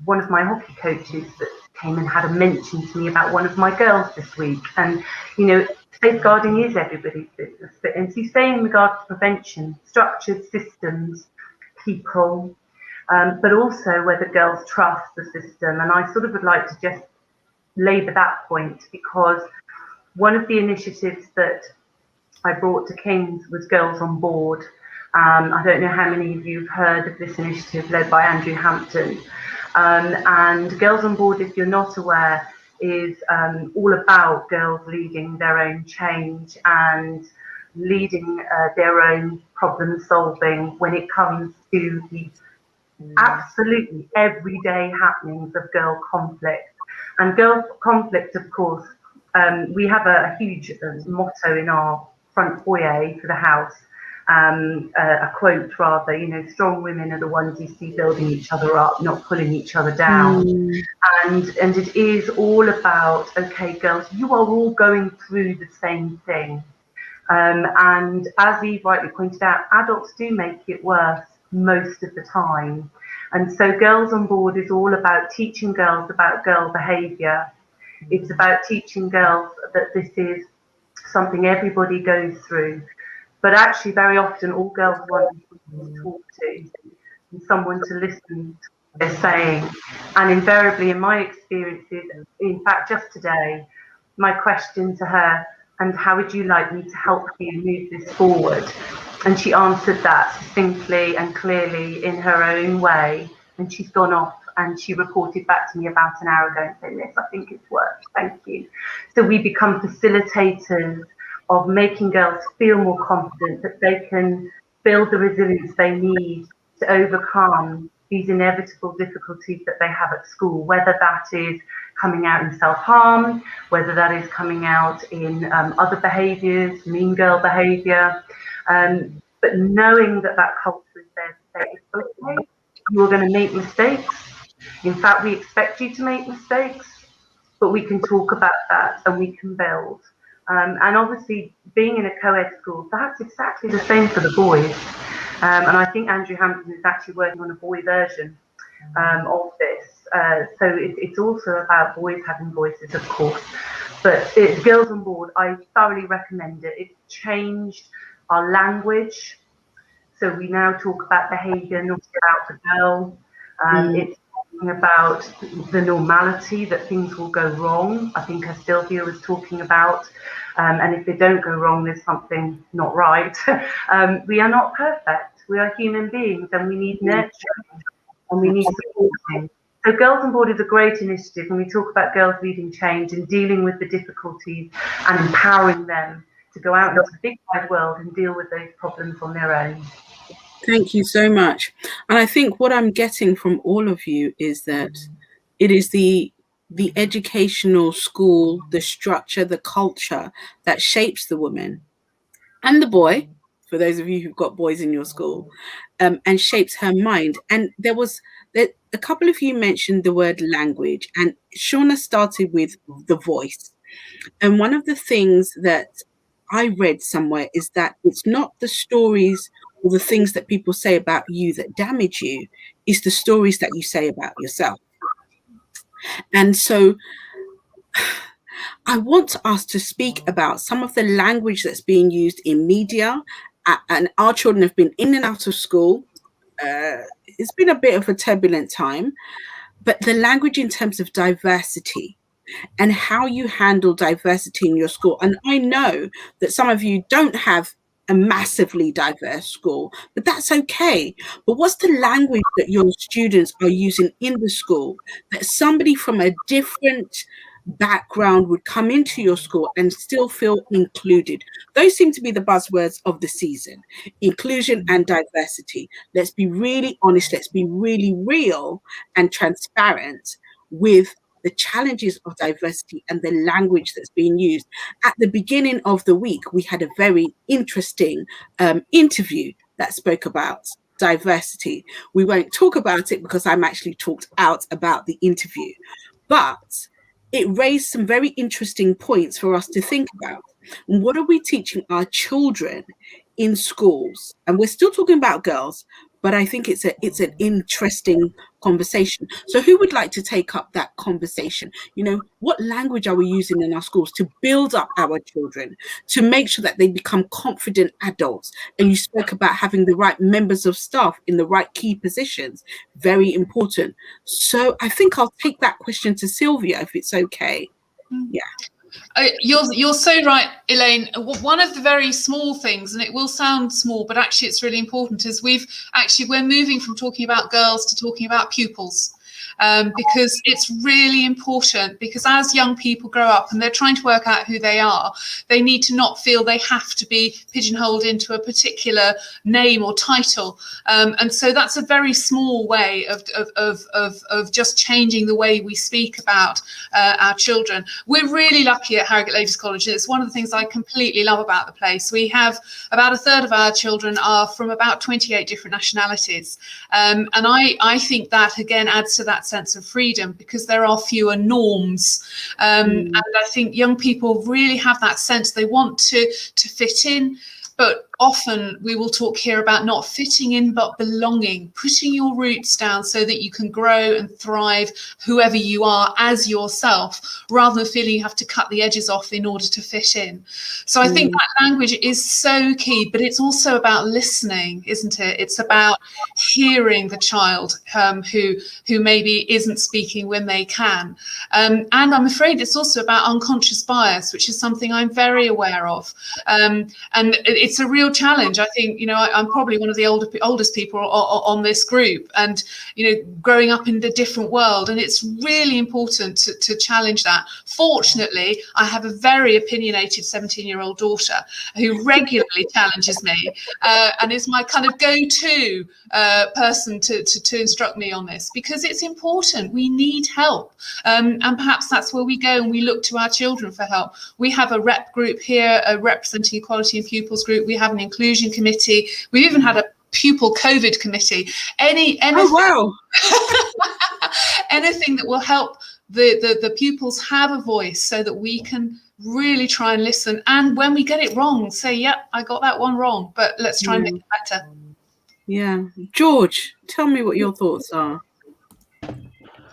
one of my hockey coaches that came and had a mention to me about one of my girls this week. And, you know, safeguarding is everybody's business. And so you say in regards to prevention, structured systems, people, but also whether girls trust the system. And I sort of would like to just labour that point, because one of the initiatives that I brought to King's was Girls on Board. I don't know how many of you have heard of this initiative led by Andrew Hampton. And Girls on Board, if you're not aware, is all about girls leading their own change and leading their own problem solving when it comes to the absolutely everyday happenings of girl conflict. And girl conflict, of course, we have a huge motto in our front foyer for the house, a quote rather, you know, strong women are the ones you see building each other up, not pulling each other down. And it is all about, okay, girls, you are all going through the same thing. And as Eve rightly pointed out, adults do make it worse most of the time. And so Girls on Board is all about teaching girls about girl behaviour. It's about teaching girls that this is something everybody goes through. But actually, very often, all girls want to talk to and someone to listen to what they're saying. And invariably, in my experiences, in fact, just today, my question to her, and how would you like me to help you move this forward? And she answered that succinctly and clearly in her own way. And she's gone off and she reported back to me about an hour ago and said, "Yes, I think it's worked. Thank you." So we become facilitators of making girls feel more confident that they can build the resilience they need to overcome these inevitable difficulties that they have at school, whether that is coming out in self-harm, whether that is coming out in other behaviours, mean girl behaviour, but knowing that that culture is there to say, it's okay, you are going to make mistakes. In fact, we expect you to make mistakes, but we can talk about that and we can build. And obviously, being in a co-ed school, that's exactly the same for the boys. And I think Andrew Hampton is actually working on a boy version of this. So it's also about boys having voices, of course. But Girls on Board, I thoroughly recommend it. It's changed our language. So we now talk about behaviour, not about the girl. It's talking about the normality that things will go wrong. I think as Sylvia was talking about. And if they don't go wrong, there's something not right. We are not perfect. We are human beings and we need nurturing and we need supporting. So Girls on Board is a great initiative when we talk about girls leading change and dealing with the difficulties and empowering them to go out into the big wide world and deal with those problems on their own. Thank you so much. And I think what I'm getting from all of you is that it is the educational school, the structure, the culture that shapes the woman and the boy, for those of you who've got boys in your school, and shapes her mind. And there was a couple of you mentioned the word language, and Shauna started with the voice. And one of the things that I read somewhere is that it's not the stories or the things that people say about you that damage you. is the stories that you say about yourself. And so I want us to speak about some of the language that's being used in media. And our children have been in and out of school. It's been a bit of a turbulent time, but the language in terms of diversity and how you handle diversity in your school. And I know that some of you don't have a massively diverse school, but that's okay. But what's the language that your students are using in the school that somebody from a different background would come into your school and still feel included? Those seem to be the buzzwords of the season: inclusion and diversity. Let's be really honest, let's be really real and transparent with the challenges of diversity and the language that's being used. At the beginning of the week, we had a very interesting interview that spoke about diversity. We won't talk about it because I'm actually talked out about the interview, but it raised some very interesting points for us to think about. And what are we teaching our children in schools? And we're still talking about girls, but I think it's an interesting conversation. So who would like to take up that conversation? You know, what language are we using in our schools to build up our children, to make sure that they become confident adults? And you spoke about having the right members of staff in the right key positions. Very important. So I think I'll take that question to Sylvia, if it's okay. Yeah. You're so right, Elaine. One of the very small things, and it will sound small, but actually it's really important, is we're moving from talking about girls to talking about pupils. Because it's really important, because as young people grow up and they're trying to work out who they are, they need to not feel they have to be pigeonholed into a particular name or title. And so that's a very small way of just changing the way we speak about our children. We're really lucky at Harrogate Ladies College. It's one of the things I completely love about the place. We have about a third of our children are from about 28 different nationalities. And I think that, again, adds to that sense of freedom, because there are fewer norms. And I think young people really have that sense they want to fit in. But often we will talk here about not fitting in, but belonging, putting your roots down so that you can grow and thrive, whoever you are, as yourself, rather than feeling you have to cut the edges off in order to fit in. So I think that language is so key, but it's also about listening, isn't it? It's about hearing the child who maybe isn't speaking when they can. And I'm afraid it's also about unconscious bias, which is something I'm very aware of. And it's a real challenge. I think, I'm probably one of the oldest people on this group, and, growing up in a different world. And it's really important to challenge that. Fortunately, I have a very opinionated 17-year-old daughter who regularly challenges me and is my kind of go-to person to instruct me on this, because it's important. We need help. And perhaps that's where we go and we look to our children for help. We have a rep group here, a representing equality in pupils group. We have an inclusion committee. We've even had a pupil COVID committee. Anything that will help the pupils have a voice, so that we can really try and listen. And when we get it wrong, say, yep, I got that one wrong, but let's try and make it better. Yeah. George, tell me what your thoughts are.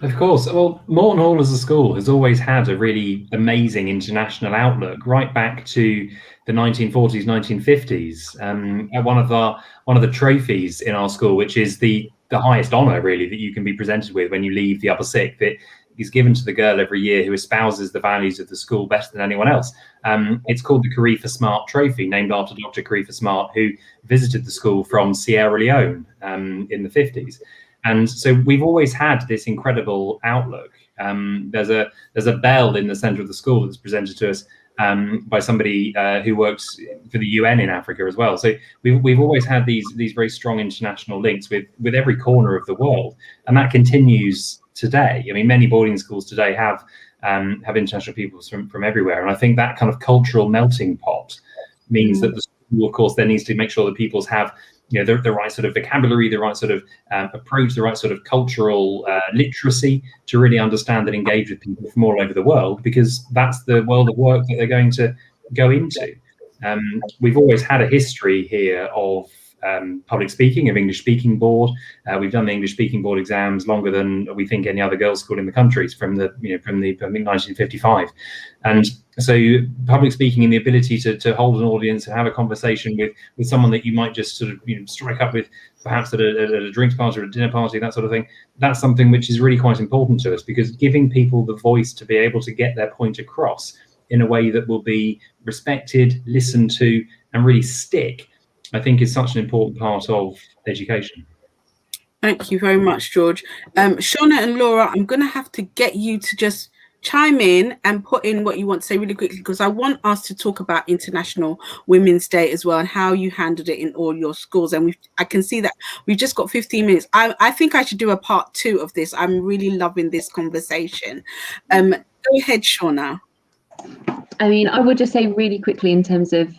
Of course. Well, Morton Hall as a school has always had a really amazing international outlook, right back to the 1940s, 1950s. One of the trophies in our school, which is the highest honour really that you can be presented with when you leave the upper sixth, that is given to the girl every year who espouses the values of the school better than anyone else. It's called the Kharifa Smart Trophy, named after Dr. Kharifa Smart, who visited the school from Sierra Leone in the 50s. And so we've always had this incredible outlook. There's a bell in the centre of the school that's presented to us by somebody who works for the UN in Africa as well. So we've always had these very strong international links with every corner of the world, and that continues today. I mean, many boarding schools today have international pupils from everywhere, and I think that kind of cultural melting pot means that the school, of course, then needs to make sure that pupils have the right sort of vocabulary, the right sort of approach, the right sort of cultural literacy to really understand and engage with people from all over the world, because that's the world of work that they're going to go into. We've always had a history here of public speaking, of English speaking board. We've done the English speaking board exams longer than we think any other girls' school in the country, from the I think 1955. And so public speaking and the ability to hold an audience and have a conversation with someone that you might just sort of strike up with, perhaps at a drinks party or a dinner party, that sort of thing, that's something which is really quite important to us, because giving people the voice to be able to get their point across in a way that will be respected, listened to, and really stick, I think is such an important part of education. Thank you very much, George. Shauna and Laura, I'm going to have to get you to just chime in and put in what you want to say really quickly, because I want us to talk about International Women's Day as well and how you handled it in all your schools. And I can see that we've just got 15 minutes. I think I should do a part 2 of this. I'm really loving this conversation. Go ahead, Shauna. I mean, I would just say really quickly in terms of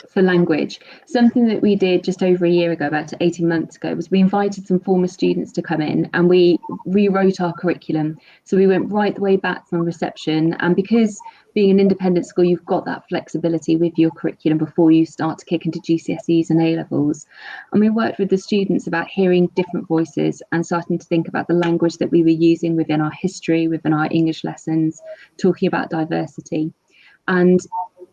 for language, something that we did just over a year ago, about 18 months ago, was we invited some former students to come in and we rewrote our curriculum. So we went right the way back from reception, and because being an independent school, you've got that flexibility with your curriculum before you start to kick into GCSEs and A-levels. And we worked with the students about hearing different voices and starting to think about the language that we were using within our history, within our English lessons, talking about diversity. And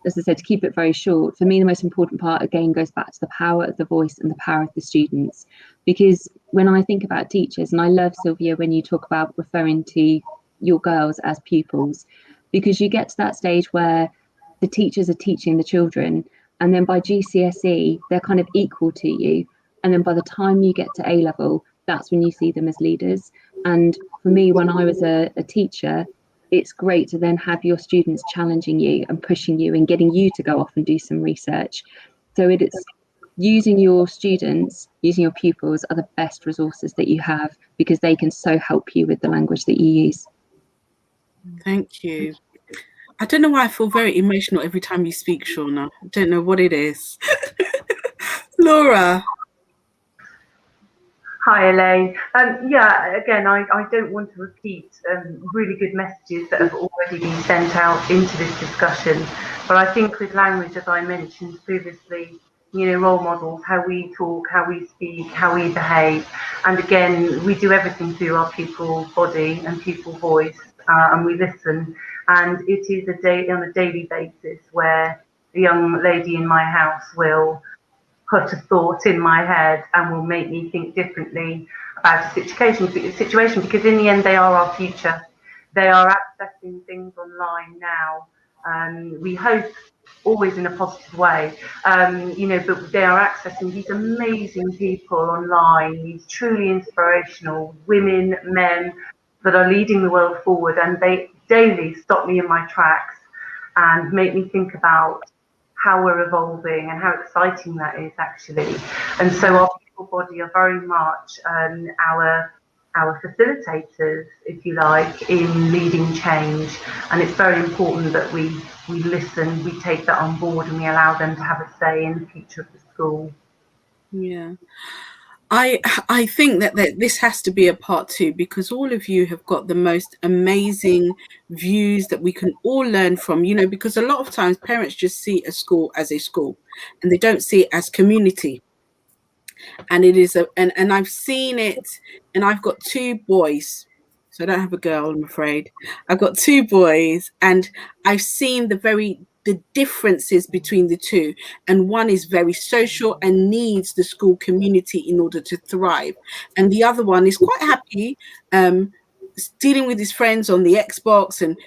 as I said, to keep it very short, for me, the most important part, again, goes back to the power of the voice and the power of the students. Because when I think about teachers, and I love, Sylvia, when you talk about referring to your girls as pupils, because you get to that stage where the teachers are teaching the children, and then by GCSE, they're kind of equal to you. And then by the time you get to A-level, that's when you see them as leaders. And for me, when I was a teacher, it's great to then have your students challenging you and pushing you and getting you to go off and do some research. So it's using your students, using your pupils are the best resources that you have, because they can so help you with the language that you use. Thank you. I don't know why I feel very emotional every time you speak, Shauna. I don't know what it is. Laura. Hi, Elaine. Yeah, again, I don't want to repeat really good messages that have already been sent out into this discussion, but I think with language, as I mentioned previously, role models, how we talk, how we speak, how we behave, and again, we do everything through our pupil body and pupil voice, and we listen, and it is on a daily basis where a young lady in my house will put a thought in my head and will make me think differently about a situation, because in the end they are our future. They are accessing things online now. We hope always in a positive way, but they are accessing these amazing people online, these truly inspirational women, men that are leading the world forward, and they daily stop me in my tracks and make me think about how we're evolving and how exciting that is actually. And so our people body are very much our facilitators, if you like, in leading change. And it's very important that we listen, we take that on board, and we allow them to have a say in the future of the school. Yeah. I think that this has to be a part 2, because all of you have got the most amazing views that we can all learn from, because a lot of times parents just see a school as a school and they don't see it as community. And it is and I've seen it, and I've got 2 boys. So I don't have a girl, I'm afraid. I've got 2 boys, and I've seen the differences between the 2, and one is very social and needs the school community in order to thrive, and the other one is quite happy dealing with his friends on the Xbox and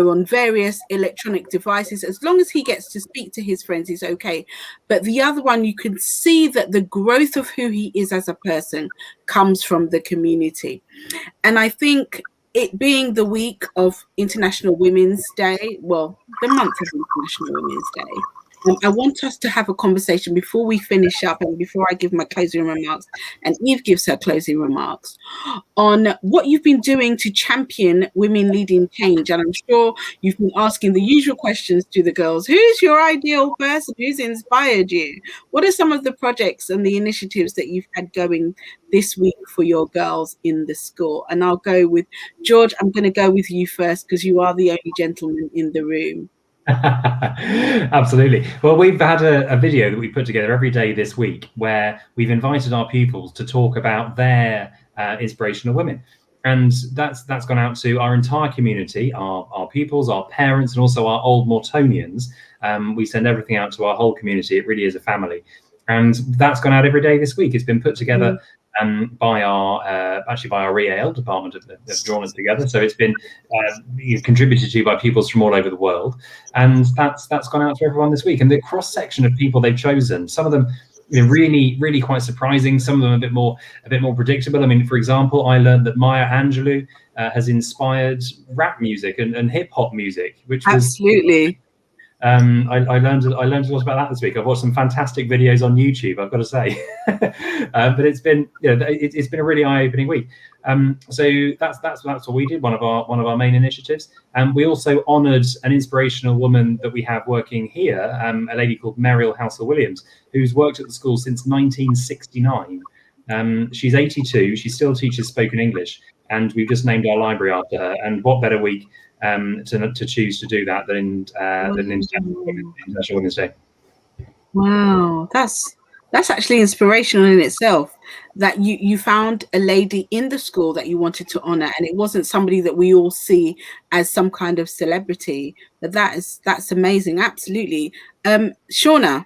on various electronic devices. As long as he gets to speak to his friends, he's okay. But the other one, you can see that the growth of who he is as a person comes from the community. And I think, it being the week of International Women's Day, well, the month of International Women's Day, I want us to have a conversation before we finish up and before I give my closing remarks and Eve gives her closing remarks, on what you've been doing to champion women leading change. And I'm sure you've been asking the usual questions to the girls. Who's your ideal person? Who's inspired you? What are some of the projects and the initiatives that you've had going this week for your girls in the school? And I'll go with George. I'm going to go with you first because you are the only gentleman in the room. Absolutely. Well, we've had a video that we put together every day this week where we've invited our pupils to talk about their inspirational women. And that's gone out to our entire community, our pupils, our parents, and also our old Mortonians. We send everything out to our whole community. It really is a family. And that's gone out every day this week. It's been put together by our EAL department have drawn it together. So it's been contributed to by pupils from all over the world, and that's gone out to everyone this week. And the cross section of people they've chosen, some of them really quite surprising, some of them a bit more predictable. I mean, for example, I learned that Maya Angelou has inspired rap music and hip hop music, which was absolutely. I learned a lot about that this week. I've watched some fantastic videos on YouTube, I've got to say. But it's been it's been a really eye-opening week. So that's what we did. One of our main initiatives. And we also honoured an inspirational woman that we have working here, a lady called Meriel Housel-Williams, who's worked at the school since 1969. She's 82. She still teaches spoken English, and we've just named our library after her. And what better week to choose to do that than International Women's Day. Wow, that's actually inspirational in itself, that you found a lady in the school that you wanted to honor, and it wasn't somebody that we all see as some kind of celebrity. But that's amazing. Absolutely. Shauna.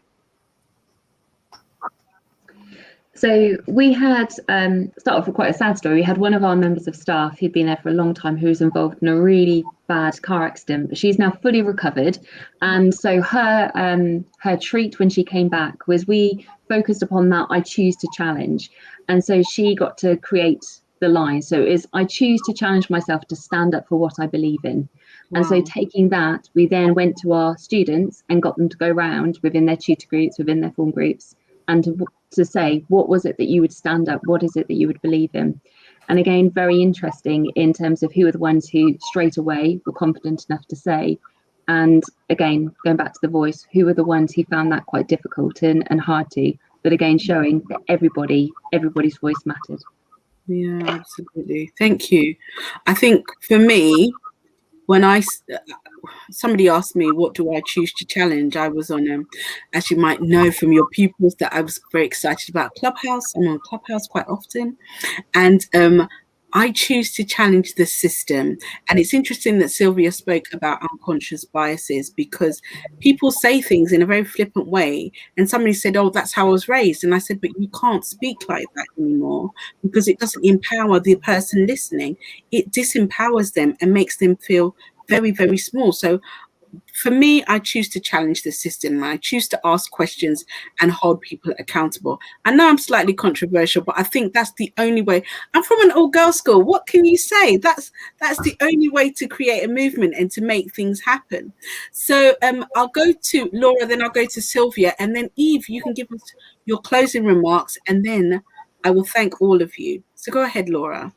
So we had, start off with quite a sad story. We had one of our members of staff who'd been there for a long time who was involved in a really bad car accident, but she's now fully recovered. And so her treat when she came back was we focused upon that I choose to challenge. And so she got to create the line. So it is, I choose to challenge myself to stand up for what I believe in. Wow. And so taking that, we then went to our students and got them to go around within their tutor groups, within their form groups, and to say, what was it that you would stand up? What is it that you would believe in? And again, very interesting in terms of who are the ones who straight away were confident enough to say. And again, going back to the voice, who are the ones who found that quite difficult and hard to, but again, showing that everybody's voice mattered. Yeah, absolutely. Thank you. I think for me, when somebody asked me, what do I choose to challenge? I was on, as you might know from your pupils, that I was very excited about Clubhouse. I'm on Clubhouse quite often. And I choose to challenge the system. And it's interesting that Sylvia spoke about unconscious biases, because people say things in a very flippant way. And somebody said, oh, that's how I was raised. And I said, but you can't speak like that anymore, because it doesn't empower the person listening. It disempowers them and makes them feel very, very small. So for me, I choose to challenge the system. I choose to ask questions and hold people accountable. I know I'm slightly controversial, but I think that's the only way. I'm from an all-girls school. What can you say? That's the only way to create a movement and to make things happen. So I'll go to Laura, then I'll go to Sylvia, and then Eve, you can give us your closing remarks, and then I will thank all of you. So go ahead, Laura.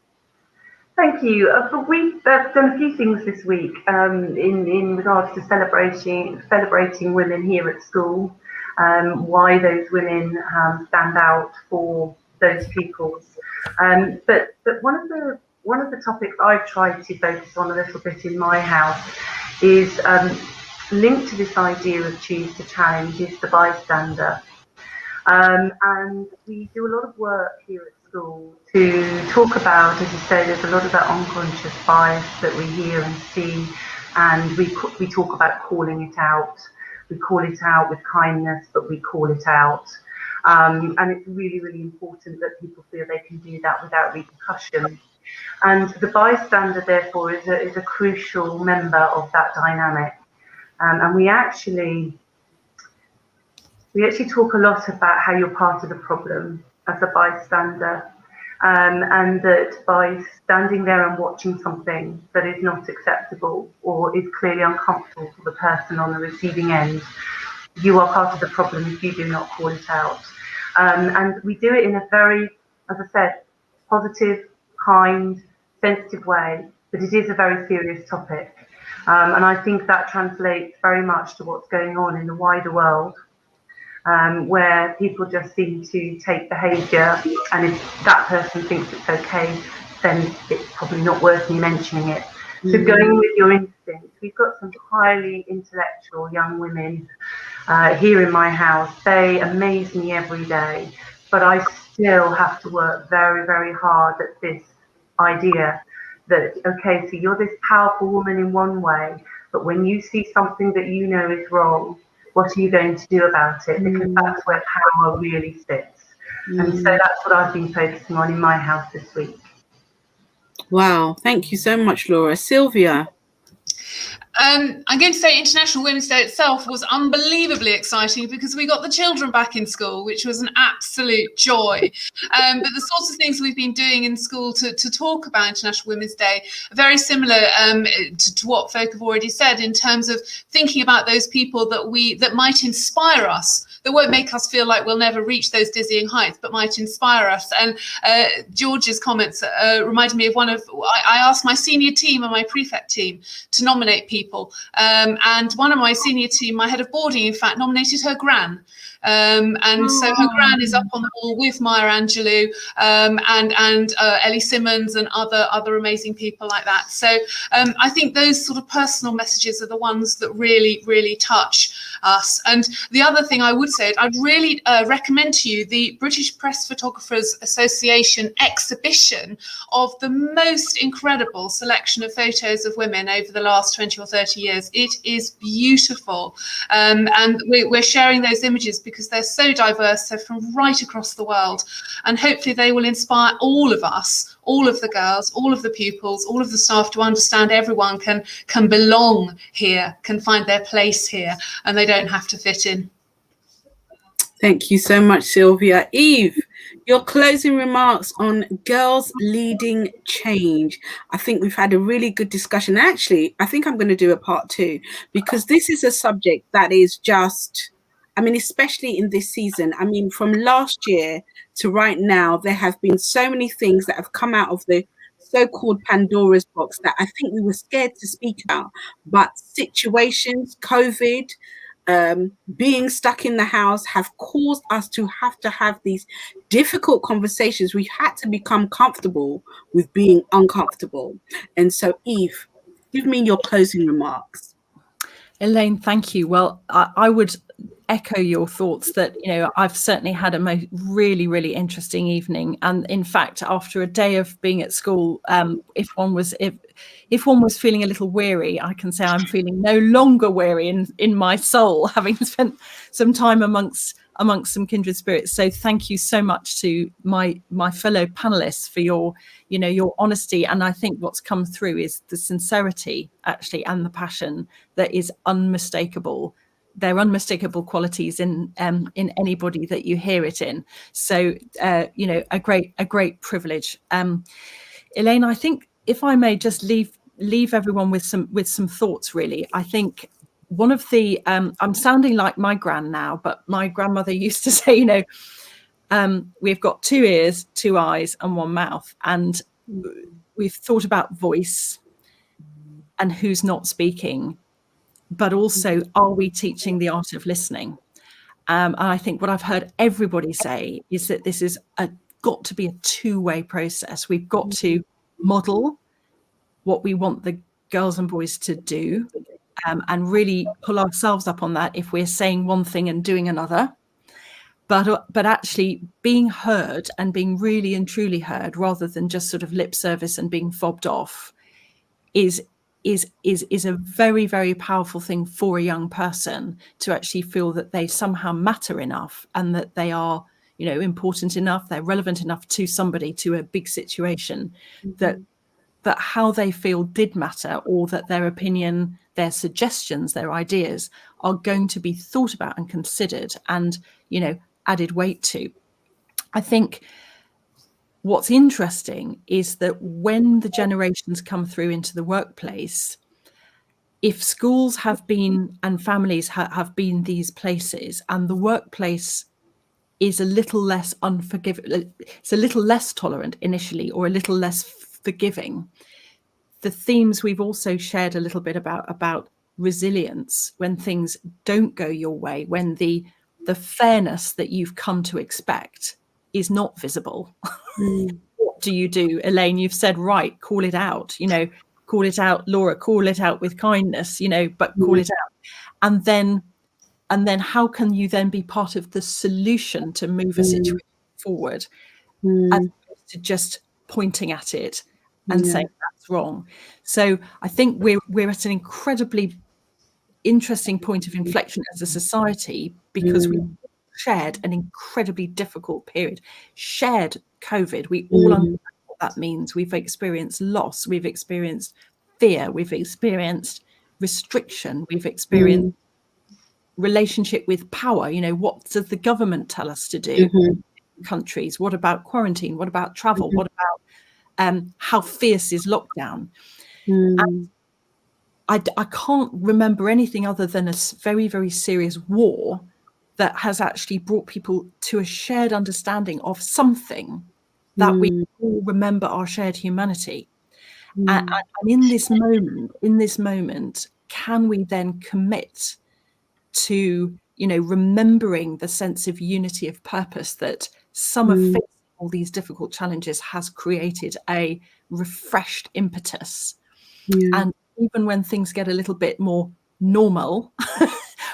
Thank you. We've done a few things this week in regards to celebrating women here at school, why those women stand out for those pupils. But one of the topics I've tried to focus on a little bit in my house is linked to this idea of choose to challenge, is the bystander. And we do a lot of work here at school to talk about, as you say, there's a lot of that unconscious bias that we hear and see, and we talk about calling it out. We call it out with kindness, but we call it out. And it's really, really important that people feel they can do that without repercussion. And the bystander, therefore, is a crucial member of that dynamic. And we actually talk a lot about how you're part of the problem as a bystander, and that by standing there and watching something that is not acceptable or is clearly uncomfortable for the person on the receiving end, you are part of the problem if you do not call it out. And we do it in a very, as I said, positive, kind, sensitive way, but it is a very serious topic. And I think that translates very much to what's going on in the wider world. Where people just seem to take behaviour, and if that person thinks it's okay, then it's probably not worth me mentioning it. So going with your instincts, we've got some highly intellectual young women here in my house. They amaze me every day, but I still have to work very, very hard at this idea that, okay, so you're this powerful woman in one way, but when you see something that you know is wrong, what are you going to do about it? Because that's where power really sits. And so that's what I've been focusing on in my house this week. Wow, thank you so much, Laura. Sylvia. I'm going to say International Women's Day itself was unbelievably exciting because we got the children back in school, which was an absolute joy. But the sorts of things we've been doing in school to talk about International Women's Day are very similar to what folk have already said, in terms of thinking about those people that might inspire us, that won't make us feel like we'll never reach those dizzying heights, but might inspire us. And George's comments reminded me of I asked my senior team and my prefect team to nominate people. And one of my senior team, my head of boarding, in fact, nominated her gran. And so her gran is up on the wall with Maya Angelou and Ellie Simmons and other amazing people like that. So I think those sort of personal messages are the ones that really, really touch us. And the other thing I would say, I'd really recommend to you the British Press Photographers Association exhibition of the most incredible selection of photos of women over the last 20 or 30 years. It is beautiful. And we're sharing those images because they're so diverse. They're from right across the world. And hopefully they will inspire all of us, all of the girls, all of the pupils, all of the staff, to understand everyone can belong here, can find their place here, and they don't have to fit in. Thank you so much, Sylvia. Eve, your closing remarks on girls leading change. I think we've had a really good discussion. Actually, I think I'm going to do a part 2, because this is a subject that is just, especially in this season. From last year to right now, there have been so many things that have come out of the so-called Pandora's box that I think we were scared to speak about. But situations, COVID, being stuck in the house have caused us to have these difficult conversations. We've had to become comfortable with being uncomfortable. And so, Eve, give me your closing remarks. Elaine, thank you. Well, I would echo your thoughts that, I've certainly had a really, really interesting evening. And in fact, after a day of being at school, if one was feeling a little weary, I can say I'm feeling no longer weary in my soul, having spent some time amongst some kindred spirits. So thank you so much to my fellow panelists for your honesty. And I think what's come through is the sincerity, actually, and the passion that is unmistakable. They're unmistakable qualities in anybody that you hear it in. So a great privilege. Elaine, I think if I may just leave everyone with some thoughts, really. I think one of the I'm sounding like my gran now, but my grandmother used to say, we've got 2 ears, 2 eyes, and 1 mouth, and we've thought about voice and who's not speaking, but also, are we teaching the art of listening? And I think what I've heard everybody say is that this is got to be a 2-way process. We've got to model what we want the girls and boys to do, and really pull ourselves up on that if we're saying one thing and doing another. But actually being heard and being really and truly heard, rather than just sort of lip service and being fobbed off, is a very, very powerful thing for a young person to actually feel that they somehow matter enough, and that they are, important enough, they're relevant enough to somebody, to a big situation, that how they feel did matter, or that their opinion, their suggestions, their ideas are going to be thought about and considered and, added weight to. I think what's interesting is that when the generations come through into the workplace, if schools have been and families have been these places, and the workplace is a little less unforgiving, it's a little less tolerant initially, or a little less forgiving. The themes we've also shared a little bit about resilience when things don't go your way, when the fairness that you've come to expect is not visible. What do you do, Elaine? You've said, right, call it out, call it out, Laura, call it out with kindness, but call it out. And then how can you then be part of the solution to move a situation forward, as opposed to just pointing at it and saying that's wrong. So I think we're at an incredibly interesting point of inflection as a society, because we shared an incredibly difficult period, shared COVID. We all understand what that means. We've experienced loss, we've experienced fear, we've experienced restriction, we've experienced relationship with power. What does the government tell us to do in countries? What about quarantine? What about travel? What about how fierce is lockdown? And I can't remember anything other than a very, very serious war that has actually brought people to a shared understanding of something that we all remember our shared humanity. And in this moment, can we then commit to, remembering the sense of unity of purpose that some of facing all these difficult challenges has created a refreshed impetus. And even when things get a little bit more normal,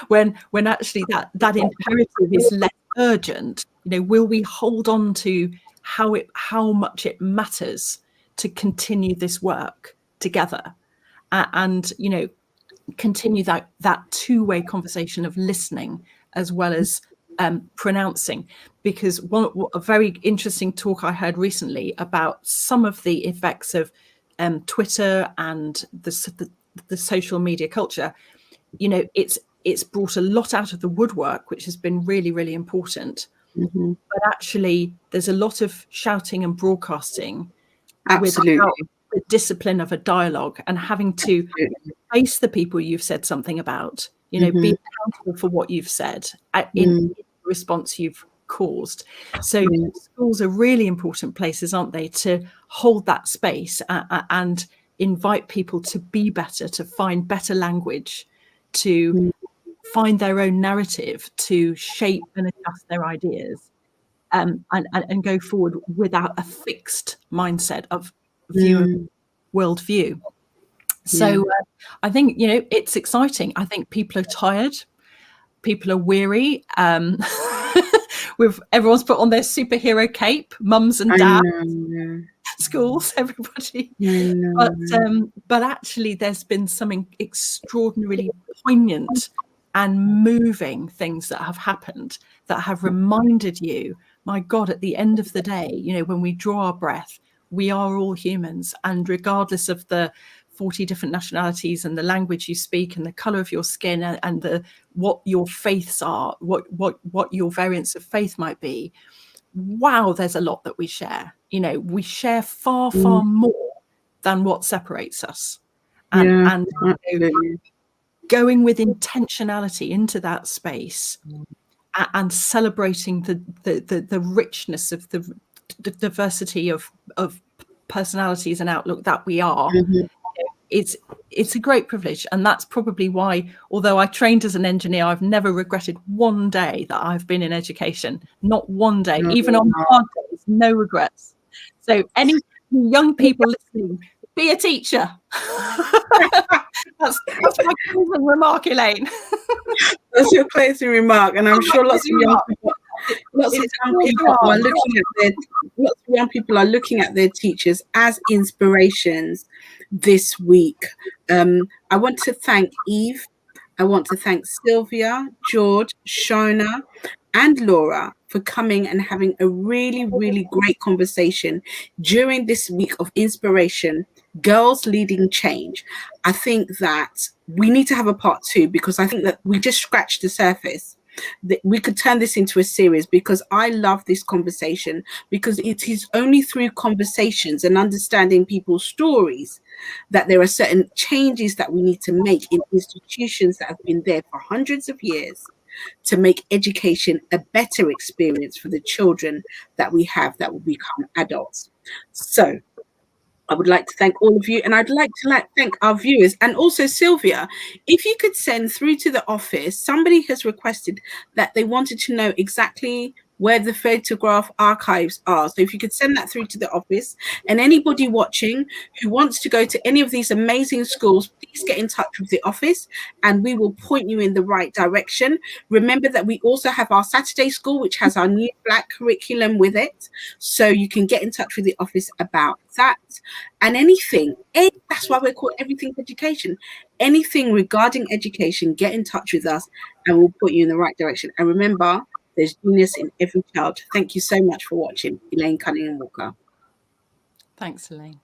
when actually that imperative is less urgent, will we hold on to how much it matters to continue this work together, and continue that two-way conversation of listening as well as pronouncing. Because a very interesting talk I heard recently about some of the effects of Twitter and the social media culture, it's brought a lot out of the woodwork, which has been really, really important. But actually, there's a lot of shouting and broadcasting without the discipline of a dialogue, and having to face the people you've said something about, be accountable for what you've said in response you've caused. So schools are really important places, aren't they, to hold that space and invite people to be better, to find better language, to find their own narrative, to shape and adjust their ideas, and go forward without a fixed mindset of worldview. So I think, it's exciting. I think people are tired. People are weary. Everyone's put on their superhero cape, mums and dads, schools, everybody. But actually, there's been something extraordinarily poignant and moving things that have happened that have reminded you, my God, at the end of the day, when we draw our breath, we are all humans, and regardless of the 40 different nationalities and the language you speak and the color of your skin and what your faiths are, what your variants of faith might be, wow, there's a lot that we share. We share far more than what separates us. And going with intentionality into that space and celebrating the richness of the diversity of personalities and outlook that we are, it's a great privilege. And that's probably why, although I trained as an engineer, I've never regretted one day that I've been in education. Not one day, even on hard days, no regrets. So any young people listening, be a teacher. That's my closing remark, Elaine. That's your closing remark, and I'm sure lots of young people are looking at their teachers as inspirations this week. I want to thank Eve. I want to thank Sylvia, George, Shona, and Laura for coming and having a really, really great conversation during this week of inspiration, Girls Leading Change. I think that we need to have a part 2, because I think that we just scratched the surface. That we could turn this into a series, because I love this conversation, because it is only through conversations and understanding people's stories that there are certain changes that we need to make in institutions that have been there for hundreds of years to make education a better experience for the children that we have that will become adults. So I would like to thank all of you, and I'd like to thank our viewers. And also, Sylvia, if you could send through to the office, somebody has requested that they wanted to know exactly where the photograph archives are. So if you could send that through to the office, and anybody watching who wants to go to any of these amazing schools, please get in touch with the office and we will point you in the right direction. Remember that we also have our Saturday school, which has our new Black curriculum with it. So you can get in touch with the office about that. And anything, that's why we're called Everything Education. Anything regarding education, get in touch with us and we'll put you in the right direction. And remember, there's genius in every child. Thank you so much for watching. Elaine Cunningham Walker. Thanks, Elaine.